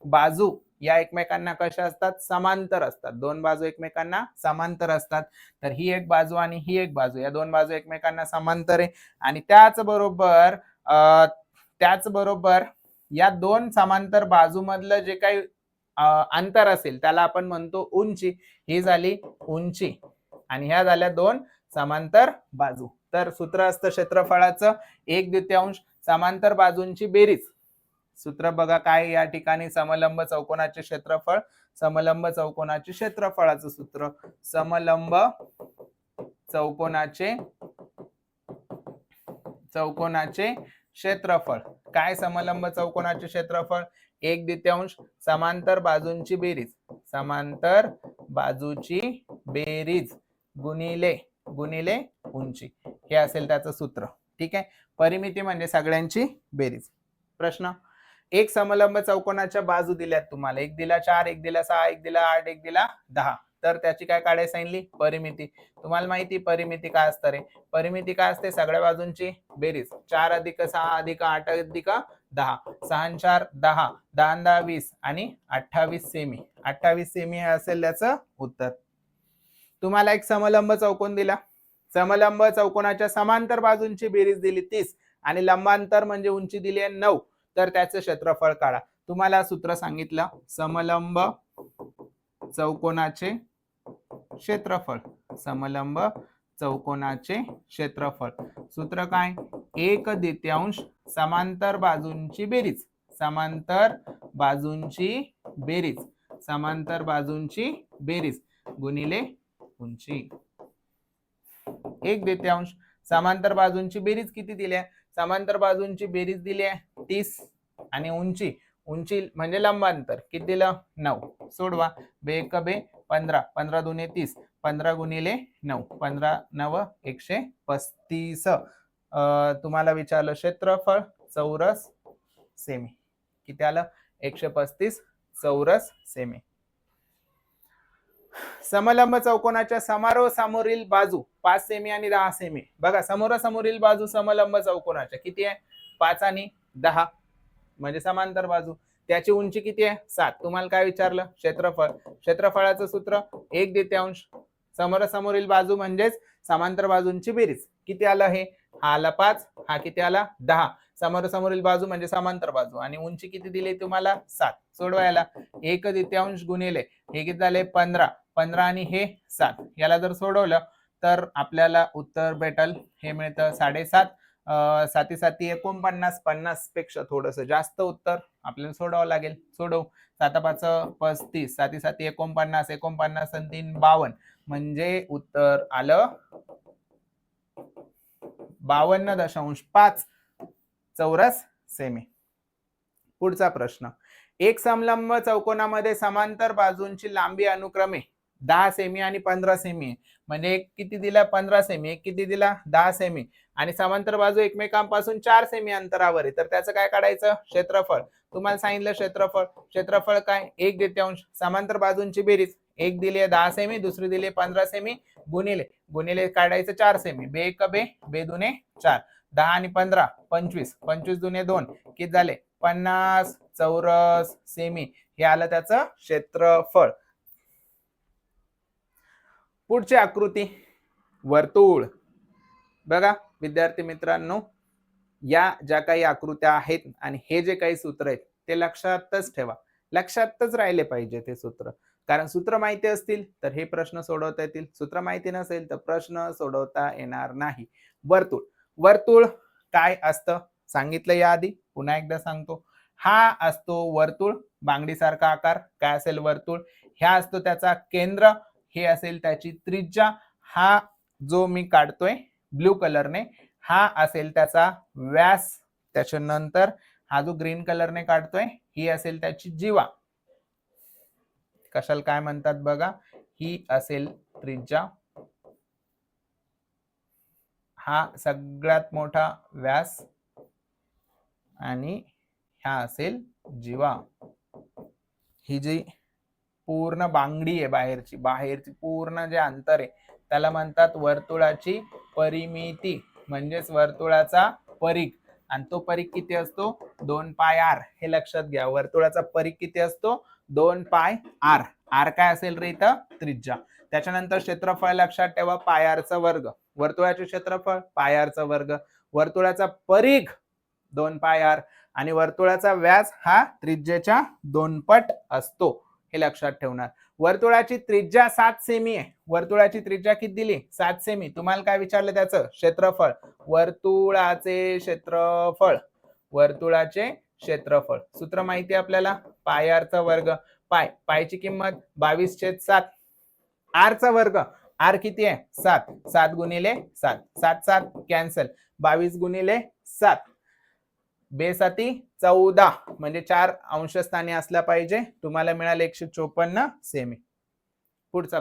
बाजू या एकमेकांना कशा असतात समांतर असतात दोन बाजू एकमेकांना समांतर असतात तर ही एक बाजू आणि ही एक बाजू या दोन बाजू एकमेकांना समांतर आहे आणि त्याचबरोबर या दोन समांतर बाजूमधलं जे काही अंतर असेल त्याला आपण म्हणतो उंची ही झाली उंची आणि ह्या झाल्या दोन समांतर बाजू तर सूत्र असतं क्षेत्रफळाचं 1/2 समांतर बाजूंची बेरीज सूत्र बघा काय या ठिकाणी समलंब चौकोनाचे क्षेत्रफळ समलंब चौकोनाचे क्षेत्रफळाचं सूत्र समलंब चौकोनाचे क्षेत्रफळ काय समलंब चौकोनाचे क्षेत्रफळ 1/2 समांतर बाजूंची बेरीज गुणिले उंची हे असेल त्याचं सूत्र ठीक आहे परिमिती म्हणजे सगळ्यांची बेरीज प्रश्न एक समलंब चौकोनाच्या बाजू दिल्यात तुम्हाला एक दिला 4 एक दिला 6 एक दिला 8 एक दिला 10 तर त्याची काय काढायला सांगितली परिमिती तुम्हाला माहिती परिमिती काय असतं रे परिमिती काय असते सगळ्या बाजूंची बेरीज 4 + 6 + 8 + 10 6 4 10 10 10 20 आणि 28 सेमी 28 सेमी हे असेल त्याचं उत्तर तुम्हाला एक समलंब चौकोन दिला समलंब चौकोनाच्या समांतर बाजूंची बेरीज दिली 30 आणि लंबांतर म्हणजे उंची दिली आहे 9 तर त्याचे क्षेत्रफळ काढा तुम्हाला सूत्र सांगितलं समलंब चौकोनाचे क्षेत्रफळ सूत्र काय 1/2 समांतर बाजूंची बेरीज गुणिले उंची 1/2 समांतर बाजूंची बेरीज किती दिल्या समांतर बाजूंची बेरीज दिली आहे 30 आणि उंची म्हणजे लंबांतर किती दिलं 9 सोडवा 2 × 2 15 15 × 2 = 30 15 × 9 15 9 135 तुम्हाला विचारलं क्षेत्रफळ चौरस सेमी किती आलं 135 चौरस सेमी समलंब चौकोनाच्या समोरासमोरील बाजू 5 सेमी आणि 10 सेमी बघा समोरासमोरील बाजू समलंब चौकोनाच्या किती आहे 5 आणि 10 म्हणजे समांतर बाजू त्याची उंची किती आहे 7 तुम्हाला काय विचारलं क्षेत्रफळाचं सूत्र 1/2 समोरासमोरील बाजू म्हणजेच समांतर बाजूंची बेरीज किती आलं हे हा आला 5 हा किती आला 10 समोरासमोरील बाजू म्हणजे समांतर बाजू आणि उंची किती दिली तुम्हाला 7 सोडवायला 1/2 गुणिले हे किती झाले 15 15 आणि हे 7 याला जर सोडवलं तर आपल्याला उत्तर भेटल हे मिळतं 7.5 7 7 49 50 पेक्षा थोडस जास्त उत्तर आपल्याला सोडावं लागेल सोडव 7 5 35 7 7 49 49 आणि 3 52 म्हणजे उत्तर आलं 52.5 चौरस सेमी. पुढचा प्रश्न, एक समलंब चौकोनामध्ये समांतर बाजूंची लांबी अनुक्रमे 10 सेमी आणि 15 सेमी आहे. म्हणजे एक किती दिला 15 सेमी, एक किती दिला 10 सेमी आणि समांतर बाजू एकमेकांपासून 4 सेमी अंतरावर आहे. तर त्याचं काय काढायचं क्षेत्रफळ. तुम्हाला सांगितलं क्षेत्रफळ काय 1/2 समांतर बाजूंची बेरीज, एक दिली आहे 10 सेमी, दुसरी दिली 15 सेमी, गुणिले काढायचं 4 सेमी, बे एक बे, बे दुने 4, 10 आणि 15 25, 25 दुने 2 किती झाले 50 चौरस सेमी. हे आलं त्याचं क्षेत्रफळ. पुढची आकृती वर्तुळ. बघा विद्यार्थी मित्रांनो, या ज्या काही आकृत्या आहेत आणि हे जे काही सूत्र आहेत ते लक्षातच ठेवा, लक्षातच राहिले पाहिजे ते सूत्र. कारण सूत्र माहिती असतील तर हे प्रश्न सोडवता येतील, सूत्र माहिती नसेल तर प्रश्न सोडवता येणार नाही. वर्तुळ काय असतं सांगितलं याआधी, पुन्हा एकदा सांगतो. हा असतो वर्तुळ, बांगडीसारखा आकार. काय असेल वर्तुळ, ह्या असतो त्याचा केंद्र, हे असेल त्याची त्रिज्या. हा जो मी काढतोय ब्ल्यू कलरने हा असेल त्याचा व्यास. त्याच्यानंतर हा जो ग्रीन कलरने काढतोय ही असेल त्याची जीवा. कशाला काय म्हणतात बघा, ही असेल त्रिज्या, हा सगळ्यात मोठा व्यास आणि हा असेल जीवा. ही जी पूर्ण बांगडी आहे बाहेरची पूर्ण जे अंतर आहे त्याला म्हणतात वर्तुळाची परिमिती, म्हणजेच वर्तुळाचा परिघ. आणि तो परिघ किती असतो 2πr. हे लक्षात घ्या, वर्तुळाचा परिघ किती असतो 2πr. r काय असेल रे इथं त्रिज्या. त्याच्यानंतर क्षेत्रफळ लक्षात ठेवा πr चा वर्ग, वर्तुळाचे क्षेत्रफळ πr चा वर्ग, वर्तुळाचा परिघ 2πr आणि वर्तुळाचा व्यास हा त्रिज्येच्या 2 पट असतो. हे लक्षात ठेवणार. वर्तुळाची त्रिज्या 7 सेमी आहे. वर्तुळाची त्रिज्या किती दिली 7 सेमी. तुम्हाला काय विचारलं त्याचं क्षेत्रफळ. वर्तुळाचे क्षेत्रफळ सूत्र माहिती आहे आपल्याला πr चा वर्ग, पायची किंमत 22/7, r चा वर्ग, r किती आहे 7, 7 गुणिले 7, 7 7 कॅन्सल, 22 गुणिले 7, बेसाती 14 म्हणजे 4 अंशस्थानी असला पाहिजे. तुम्हाला मिळाले 154 सेमी. पुढचा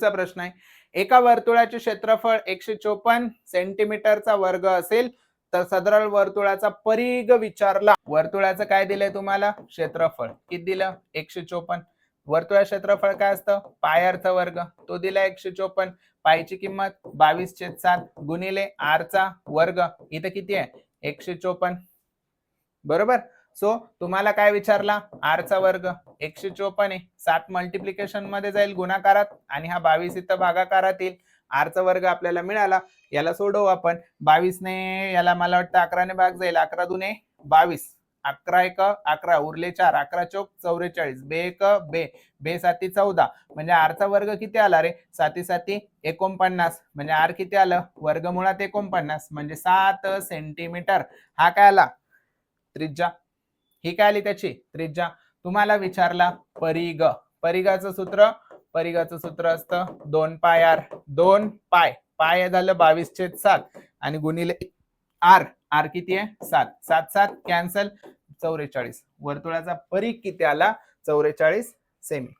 प्रश्न आहे, एका वर्तुळाचे क्षेत्रफळ 154 सेंटीमीटरचा वर्ग असेल तर सदर वर्तुळाचा परिघ विचारला. वर्तुळाचं काय दिलंय तुम्हाला क्षेत्रफळ, किती दिलं 154. वर्तुळाचं क्षेत्रफळ काय असतं πr चा वर्ग, तो दिला 154. पायची किंमत 22/7 गुणिले r चा वर्ग, इथं किती आहे 154. बरोबर. सो तुम्हाला काय विचारला r चा वर्ग 154 आहे, 7 मल्टिप्लिकेशन मध्ये जाईल गुणाकारात आणि हा 22 इथं भागाकारात येईल. r चा वर्ग आपल्याला मिळाला. याला सोडवू आपण. 22 ने याला मला वाटतं 11 ने भाग जाईल, 11 दुने 22, 11 एक 11 उरले 4, 11 चौक 44, बे एक बे, बे साती 14 म्हणजे r चा वर्ग किती आला रे 7 7 49 म्हणजे r किती आलं वर्गमुळात 49 म्हणजे 7 सेंटीमीटर. हा काय आला त्रिज्या. ही काय आली त्याची त्रिज्या. तुम्हाला विचारला परिघ. परिघाचं सूत्र असतं 2πr. 2π पाय झालं 22/7 आणि गुणिले r किती आहे 7, 7 7 कॅन्सल, 44. वर्तुळाचा परिघ किती आला 44 सेमी.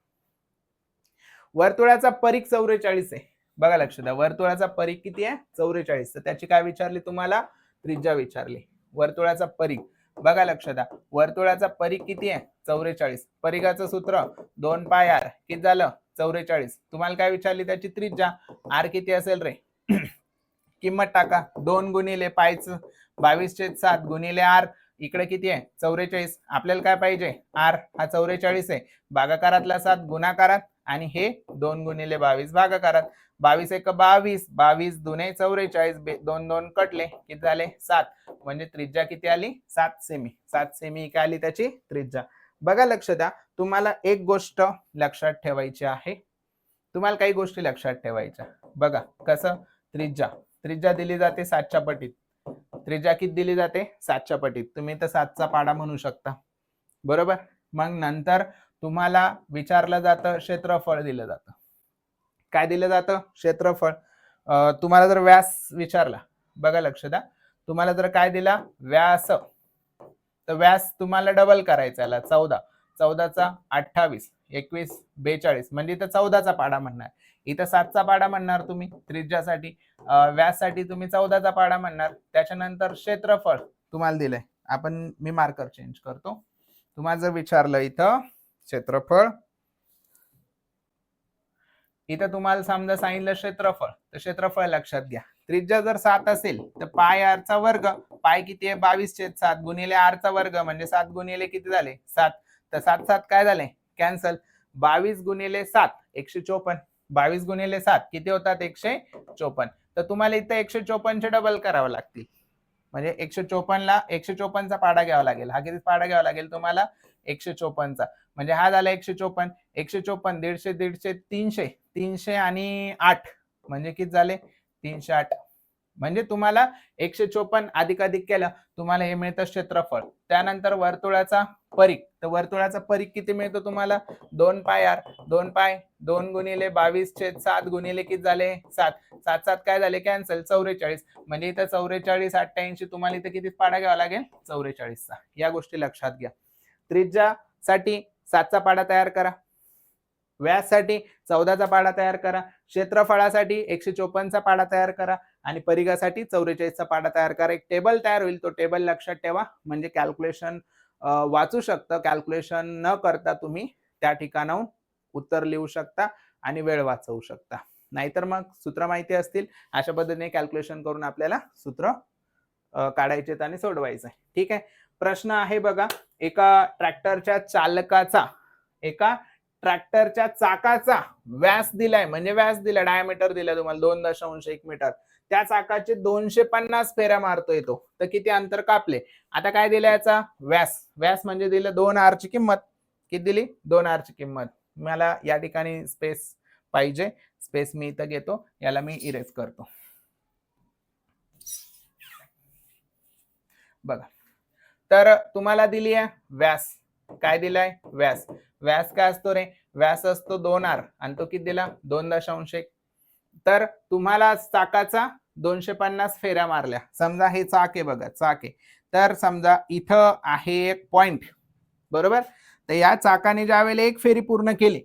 वर्तुळाचा परिघ 44 आहे. बघा लक्ष द्या, वर्तुळाचा परिघ किती आहे 44. तर त्याची काय विचारली तुम्हाला त्रिज्या विचारली. वर्तुळाचा परिघ बघा लक्ष द्या, वर्तुळाचा परिघ किती आहे 44. परिघाचं सूत्र 2πr किती झालं 44. तुम्हाला काय विचारली त्याची त्रिज्या, r किती असेल रे किंमत टाका, 2 गुणिले पायचं 22/7 गुणिले r, इकडे किती आहे 44. आपल्याला काय पाहिजे r हा 44 आहे, भागाकारातला 7 गुणाकारात आणि हे 2 गुणिले 22 भागाकारात. 22 एक 22, 22 दुने 44, 2 2 कटले किती झाले 7 म्हणजे त्रिज्या किती आली 7 सेमी. 7 सेमी काय आली त्याची त्रिज्या. बघा लक्ष द्या, तुम्हाला एक गोष्ट लक्षात ठेवायची आहे. तुम्हाला काही गोष्टी लक्षात ठेवायच्या. बघा कसं, त्रिज्या दिली जाते 7च्या पटीत. त्रिज्या किती दिली जाते 7च्या पटीत. तुम्ही तर 7चा पाडा म्हणू शकता. बरोबर. मग नंतर तुम्हाला विचारलं जातं क्षेत्रफळ दिलं जातं. काय दिलं जातं क्षेत्रफळ. तुम्हाला जर व्यास विचारला, बघा लक्ष द्या, तुम्हाला जर काय दिला व्यास, तर व्यास तुम्हाला डबल करायचा याला 14, 14चा 28, 21 42 म्हणजे इथं 14चा पाडा म्हणणार, इथं 7चा पाडा म्हणणार तुम्ही त्रिज्यासाठी, व्याससाठी तुम्ही 14चा पाडा म्हणणार. त्याच्यानंतर क्षेत्रफळ तुम्हाला दिलंय, आपण मी मार्कर चेंज करतो. तुम्हाला जर विचारलं इथं क्षेत्रफळ, इथं तुम्हाला समजा सांगितलं क्षेत्रफळ, तर क्षेत्रफळ लक्षात घ्या. त्रिज्या जर 7 असेल तर पाय आर चा वर्ग, पाय किती आहे 22/7 गुणिले आर चा वर्ग म्हणजे 7 गुणिले किती झाले 7, तर 7 7 काय झाले कॅन्सल, 22 गुणिले 7 154, 22 गुणिले 7 किती होतात 154. तर तुम्हाला इथं 154 चे डबल करावं लागतील, म्हणजे 154 ला 154 चा पाडा घ्यावा लागेल. हा किती पाडा घ्यावा लागेल तुम्हाला 154 चा, म्हणजे हा झाला 154, 154 150 150 300, 300 आणि 8 म्हणजे किती झाले 308. म्हणजे तुम्हाला 154 अधिक अधिक केलं तुम्हाला हे मिळतं क्षेत्रफळ. त्यानंतर वर्तुळाचा परिघ, तर वर्तुळाचा परिघ किती मिळतो तुम्हाला 2 पाय आर, 2 पाय 2 गुणिले 22/7 गुणिले किती झाले 7, 7 7 काय झाले कॅन्सल 44, म्हणजे इथं 44 88 तुम्हाला इथं किती पाडा घ्यावा लागेल 44 चा. या गोष्टी लक्षात घ्या. त्रिज्यासाठी 7चा पाडा तयार करा, व्याससाठी 14चा पाडा तयार करा, क्षेत्रफळासाठी 154चा पाडा तयार करा आणि परिघासाठी 44चा पाडा तयार करा. एक टेबल तयार होईल, तो टेबल लक्षात ठेवा, म्हणजे कॅल्क्युलेशन वाचू शकता. कॅल्क्युलेशन न करता तुम्ही त्या ठिकाणाहून उत्तर लिहू शकता आणि वेळ वाचवू शकता. नाहीतर मग सूत्र माहिती असतील अशा पद्धतीने कॅल्क्युलेशन करून आपल्याला सूत्र काढायचे आणि सोडवायचे. ठीक आहे. प्रश्न आहे बघा, एका ट्रॅक्टरच्या चालकाचा, एका ट्रॅक्टरच्या चाकाचा व्यास दिलाय, म्हणजे व्यास दिला डायमीटर दिला तुम्हाला 2.1 मीटर, त्या चाकाचे 250 फेऱ्या मारतोय तो, तर किती अंतर कापले. आता काय दिलं याचा व्यास, व्यास म्हणजे दिलं 2 आर ची किंमत, किती दिली 2 आर ची किंमत. मला या ठिकाणी स्पेस पाहिजे, स्पेस मी इथं घेतो, याला मी इरेज करतो. बघा, तर तुम्हाला दिली आहे व्यास, काय दिलाय व्यास, व्यास काय असतो रे, व्यास असतो 2 आर आणि तो किती दिला 2.1. तर तुम्हाला चाकाचा 250 फेऱ्या मारल्या, समजा हे चाक आहे बघा, चाक आहे, तर समजा इथं आहे एक पॉइंट, बरोबर. तर या चाकाने ज्या वेळेला एक फेरी पूर्ण केली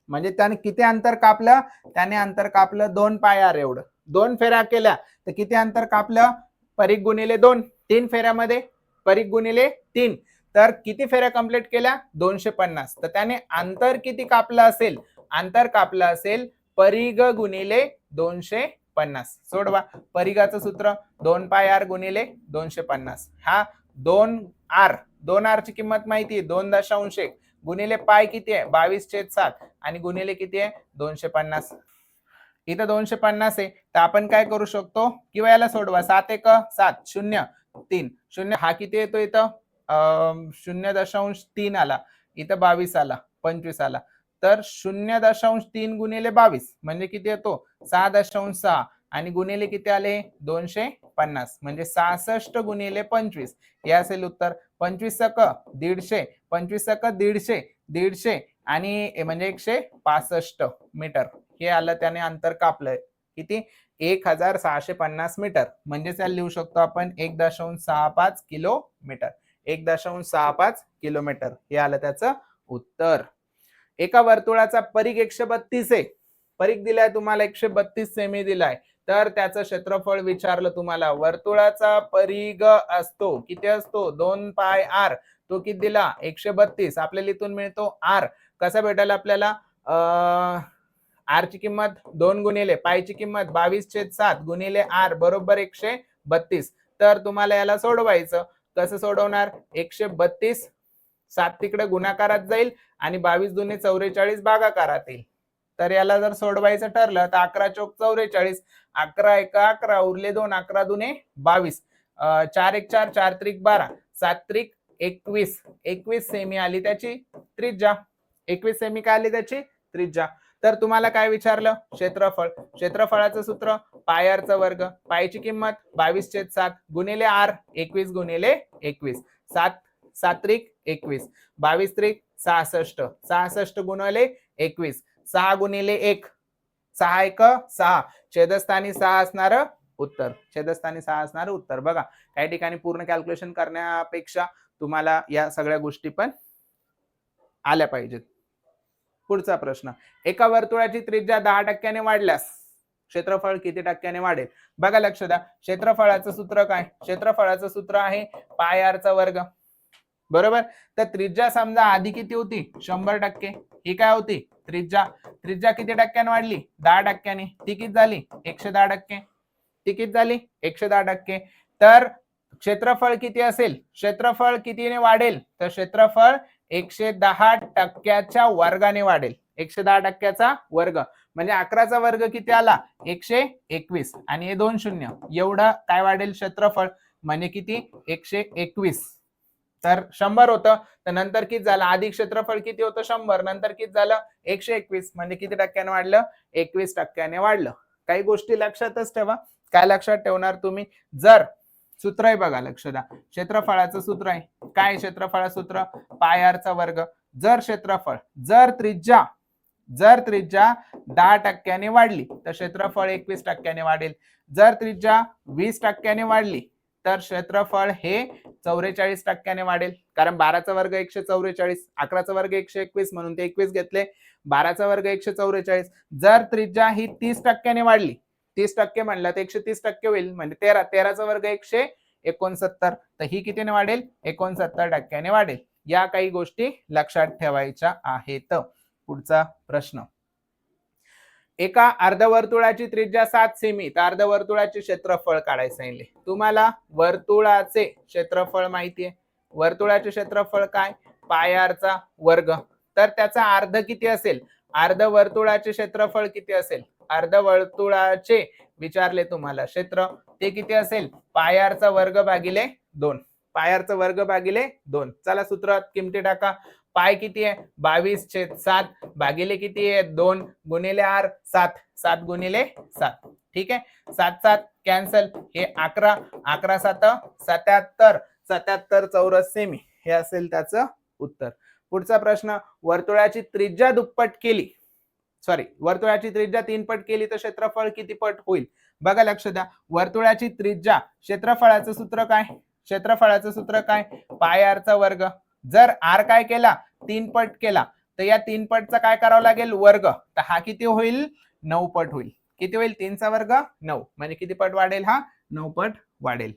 म्हणजे त्याने किती अंतर कापलं, त्याने अंतर कापलं 2 पाय आर एवढं. 2 फेऱ्या केल्या तर किती अंतर कापलं, परिघ गुणिले 2, 3 फेऱ्यामध्ये परिघ गुणिले 3, तर किती फेऱ्या कंप्लीट केल्या 250. तर त्याने अंतर किती कापलं असेल, अंतर कापलं असेल परिघ गुणिले 250. सोडवा, परिघाचं सूत्र 2 पाय आर गुणिले 250. हा 2 आर, 2 आर ची किंमत माहिती आहे 2.1 गुणिले पाय किती आहे 22/7 आणि गुणिले किती आहे 250. इथं 250 आहे, तर आपण काय करू शकतो, किंवा याला सोडवा, 7 1 7 0 3 0, हा किती येतो इथं 0.3 आला, इथं 22 आला, 25 आला, तर 0.3 गुणिले 22 म्हणजे किती येतो 6.6 आणि गुणिले किती आले 250 म्हणजे 66 गुणिले 25, हे असेल उत्तर. 25 सक 150, 25 सक 150, 150 आणि म्हणजे 165 मीटर हे आलं, त्याने अंतर कापलंय किती 1650 मीटर, म्हणजेच याला लिहू शकतो आपण 1.65 किलोमीटर, 1.65 किलोमीटर हे आलं त्याचं उत्तर. एका वर्तुळाचा परिघ 132 आहे, परिघ दिलाय तुम्हाला 132 सेमी दिलाय, तर त्याचं क्षेत्रफळ विचारलं तुम्हाला. वर्तुळाचा परिघ असतो किती असतो 2 पाय आर, तो किती दिला 132, आपल्याला इथून मिळतो आर, कसा भेटेल आपल्याला आर ची किंमत 2 गुणिले पायची किंमत 22/7 गुणिले आर बरोबर 132. तर तुम्हाला याला सोडवायचं, कसं सोडवणार 132, 7 तिकडे गुणाकारात जाईल आणि 22 दुने 44 भागाकारात येईल. तर याला जर सोडवायचं ठरलं तर 11 चौक 44, 11 1 11 उरले 2, 11 दुने 22, 4 1 4 4 त्रिक 12, 7 त्रिक 21, 21 सेमी आली त्याची त्रिज्या, 21 सेमी काय आली त्याची त्रिज्या. तर तुम्हाला काय विचारलं क्षेत्रफळ, क्षेत्रफळाचं सूत्र पाय आर चा वर्ग, पायची किंमत 22/7 गुणिले आर 21 गुणिले 21, 7 7 त्रिक 21, 22 त्रिक 66, 66 गुणिले 21, 6 गुणिले 1 6 1 6, छेदस्थानी 6 असणार उत्तर. छेदस्थानी 6 असणार उत्तर. बघा काही ठिकाणी पूर्ण कॅल्क्युलेशन करण्यापेक्षा तुम्हाला या सगळ्या गोष्टी पण आल्या पाहिजेत. पुढचा प्रश्न, एका वर्तुळाची त्रिज्या 10% वाढल्यास क्षेत्रफळ किती टक्क्याने वाढेल? बघा लक्ष द्या, क्षेत्रफळाचं सूत्र काय? क्षेत्रफळाचं सूत्र आहे पाय आर चा वर्ग, बरोबर. तर त्रिज्या समजा आधी किती होती? 100%. ही काय होती? त्रिज्या. त्रिज्या किती टक्क्याने वाढली? 10%. ती किती झाली? 110%. ती किती झाली? 110%. तर क्षेत्रफळ किती असेल? क्षेत्रफळ कितीने वाढेल? तर क्षेत्रफळ 110%च्या वर्गाने वाढेल. 110%चा वर्ग म्हणजे 11चा वर्ग किती आला? 121 आणि हे 2 शून्य एवढं काय वाढेल क्षेत्रफळ म्हणजे किती? 121. तर 100 होतं, तर नंतर किती झालं? आधी क्षेत्रफळ किती होतं? 100. नंतर किती झालं? 121 म्हणजे किती टक्क्याने वाढलं? 21% वाढलं. काही गोष्टी लक्षातच ठेवा. काय लक्षात ठेवणार तुम्ही? जर सूत्र आहे बघा, लक्ष द्या, क्षेत्रफळाचं सूत्र आहे काय? क्षेत्रफळाचं सूत्र पाय आर चा वर्ग. जर क्षेत्रफळ जर त्रिज्या 10%ने वाढली तर क्षेत्रफळ 21%ने वाढेल. जर त्रिज्या 20%ने वाढली तर क्षेत्रफळ हे 44%ने वाढेल. कारण 12चा वर्ग 144, 11चा वर्ग 121 म्हणून ते 21 घेतले. 12चा वर्ग 144. जर त्रिज्या ही 30%ने वाढली, 30% म्हणलं तर 130% होईल म्हणजे 13चा वर्ग 169. तर ही कितीने वाढेल? 69%ने वाढेल. या काही गोष्टी लक्षात ठेवायच्या आहेत. पुढचा प्रश्न, एका अर्धवर्तुळाची त्रिज्या 7 सेमी, तर अर्धवर्तुळाचे क्षेत्रफळ काढायचं सांगितले. तुम्हाला वर्तुळाचे क्षेत्रफळ माहितीये. वर्तुळाचे क्षेत्रफळ काय? पाय आर चा वर्ग. तर त्याचा अर्ध किती असेल? अर्धवर्तुळाचे क्षेत्रफळ किती असेल? अर्धवर्तुळाचे विचारले तुम्हाला क्षेत्र, ते किती असेल? पाय आर चा वर्ग भागिले 2. पाय आर चा वर्ग भागिले 2. चला सूत्रात किमती टाका. पाय किती आहे? 22/7 भागिले किती आहे? 2 गुणिले आर 7. 7 गुणिले 7. ठीक आहे. 7 7 कॅन्सल. हे 11. 11 7 77. 77 चौरस सेमी. हे असेल त्याचं उत्तर. पुढचा प्रश्न, वर्तुळाची त्रिज्या दुप्पट केली, वर्तुळाची त्रिज्या 3 पट केली तर क्षेत्रफळ किती पट होईल? बघा लक्ष द्या, वर्तुळाची त्रिज्या, क्षेत्रफळाचं सूत्र काय? क्षेत्रफळाचं सूत्र काय? पाय आर चा वर्ग. जर आर काय केला? 3 पट केला, तर या 3 पटचा काय करावं लागेल? वर्ग. तर हा किती होईल? 9 पट होईल. किती होईल? 3 चा वर्ग 9 म्हणजे किती पट वाढेल? हा 9 पट वाढेल.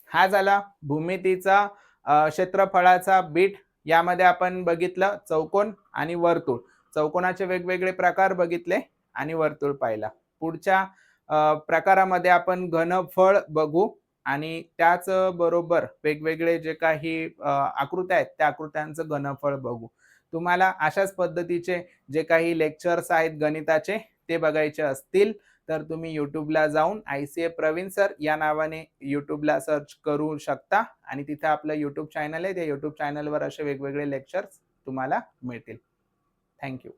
हा झाला भूमितीचा क्षेत्रफळाचा बीट. यामध्ये आपण बघितलं चौकोन आणि वर्तुळ. चौकोनाचे वेगवेगळे प्रकार बघितले आणि वर्तुळ पाहिला. पुढच्या प्रकारामध्ये आपण घनफळ बघू आणि त्याच बरोबर वेगवेगळे जे काही आकृत्या आहेत त्या आकृत्यांचं घनफळ बघू. तुम्हाला अशाच पद्धतीचे जे काही लेक्चर्स आहेत गणिताचे ते बघायचे असतील तर तुम्ही यूट्यूबला जाऊन ICA प्रवीण सर या नावाने यूट्यूबला सर्च करू शकता आणि तिथे आपलं यूट्यूब चॅनल आहे. त्या यूट्यूब चॅनलवर असे वेगवेगळे लेक्चर्स तुम्हाला मिळतील. थँक्यू.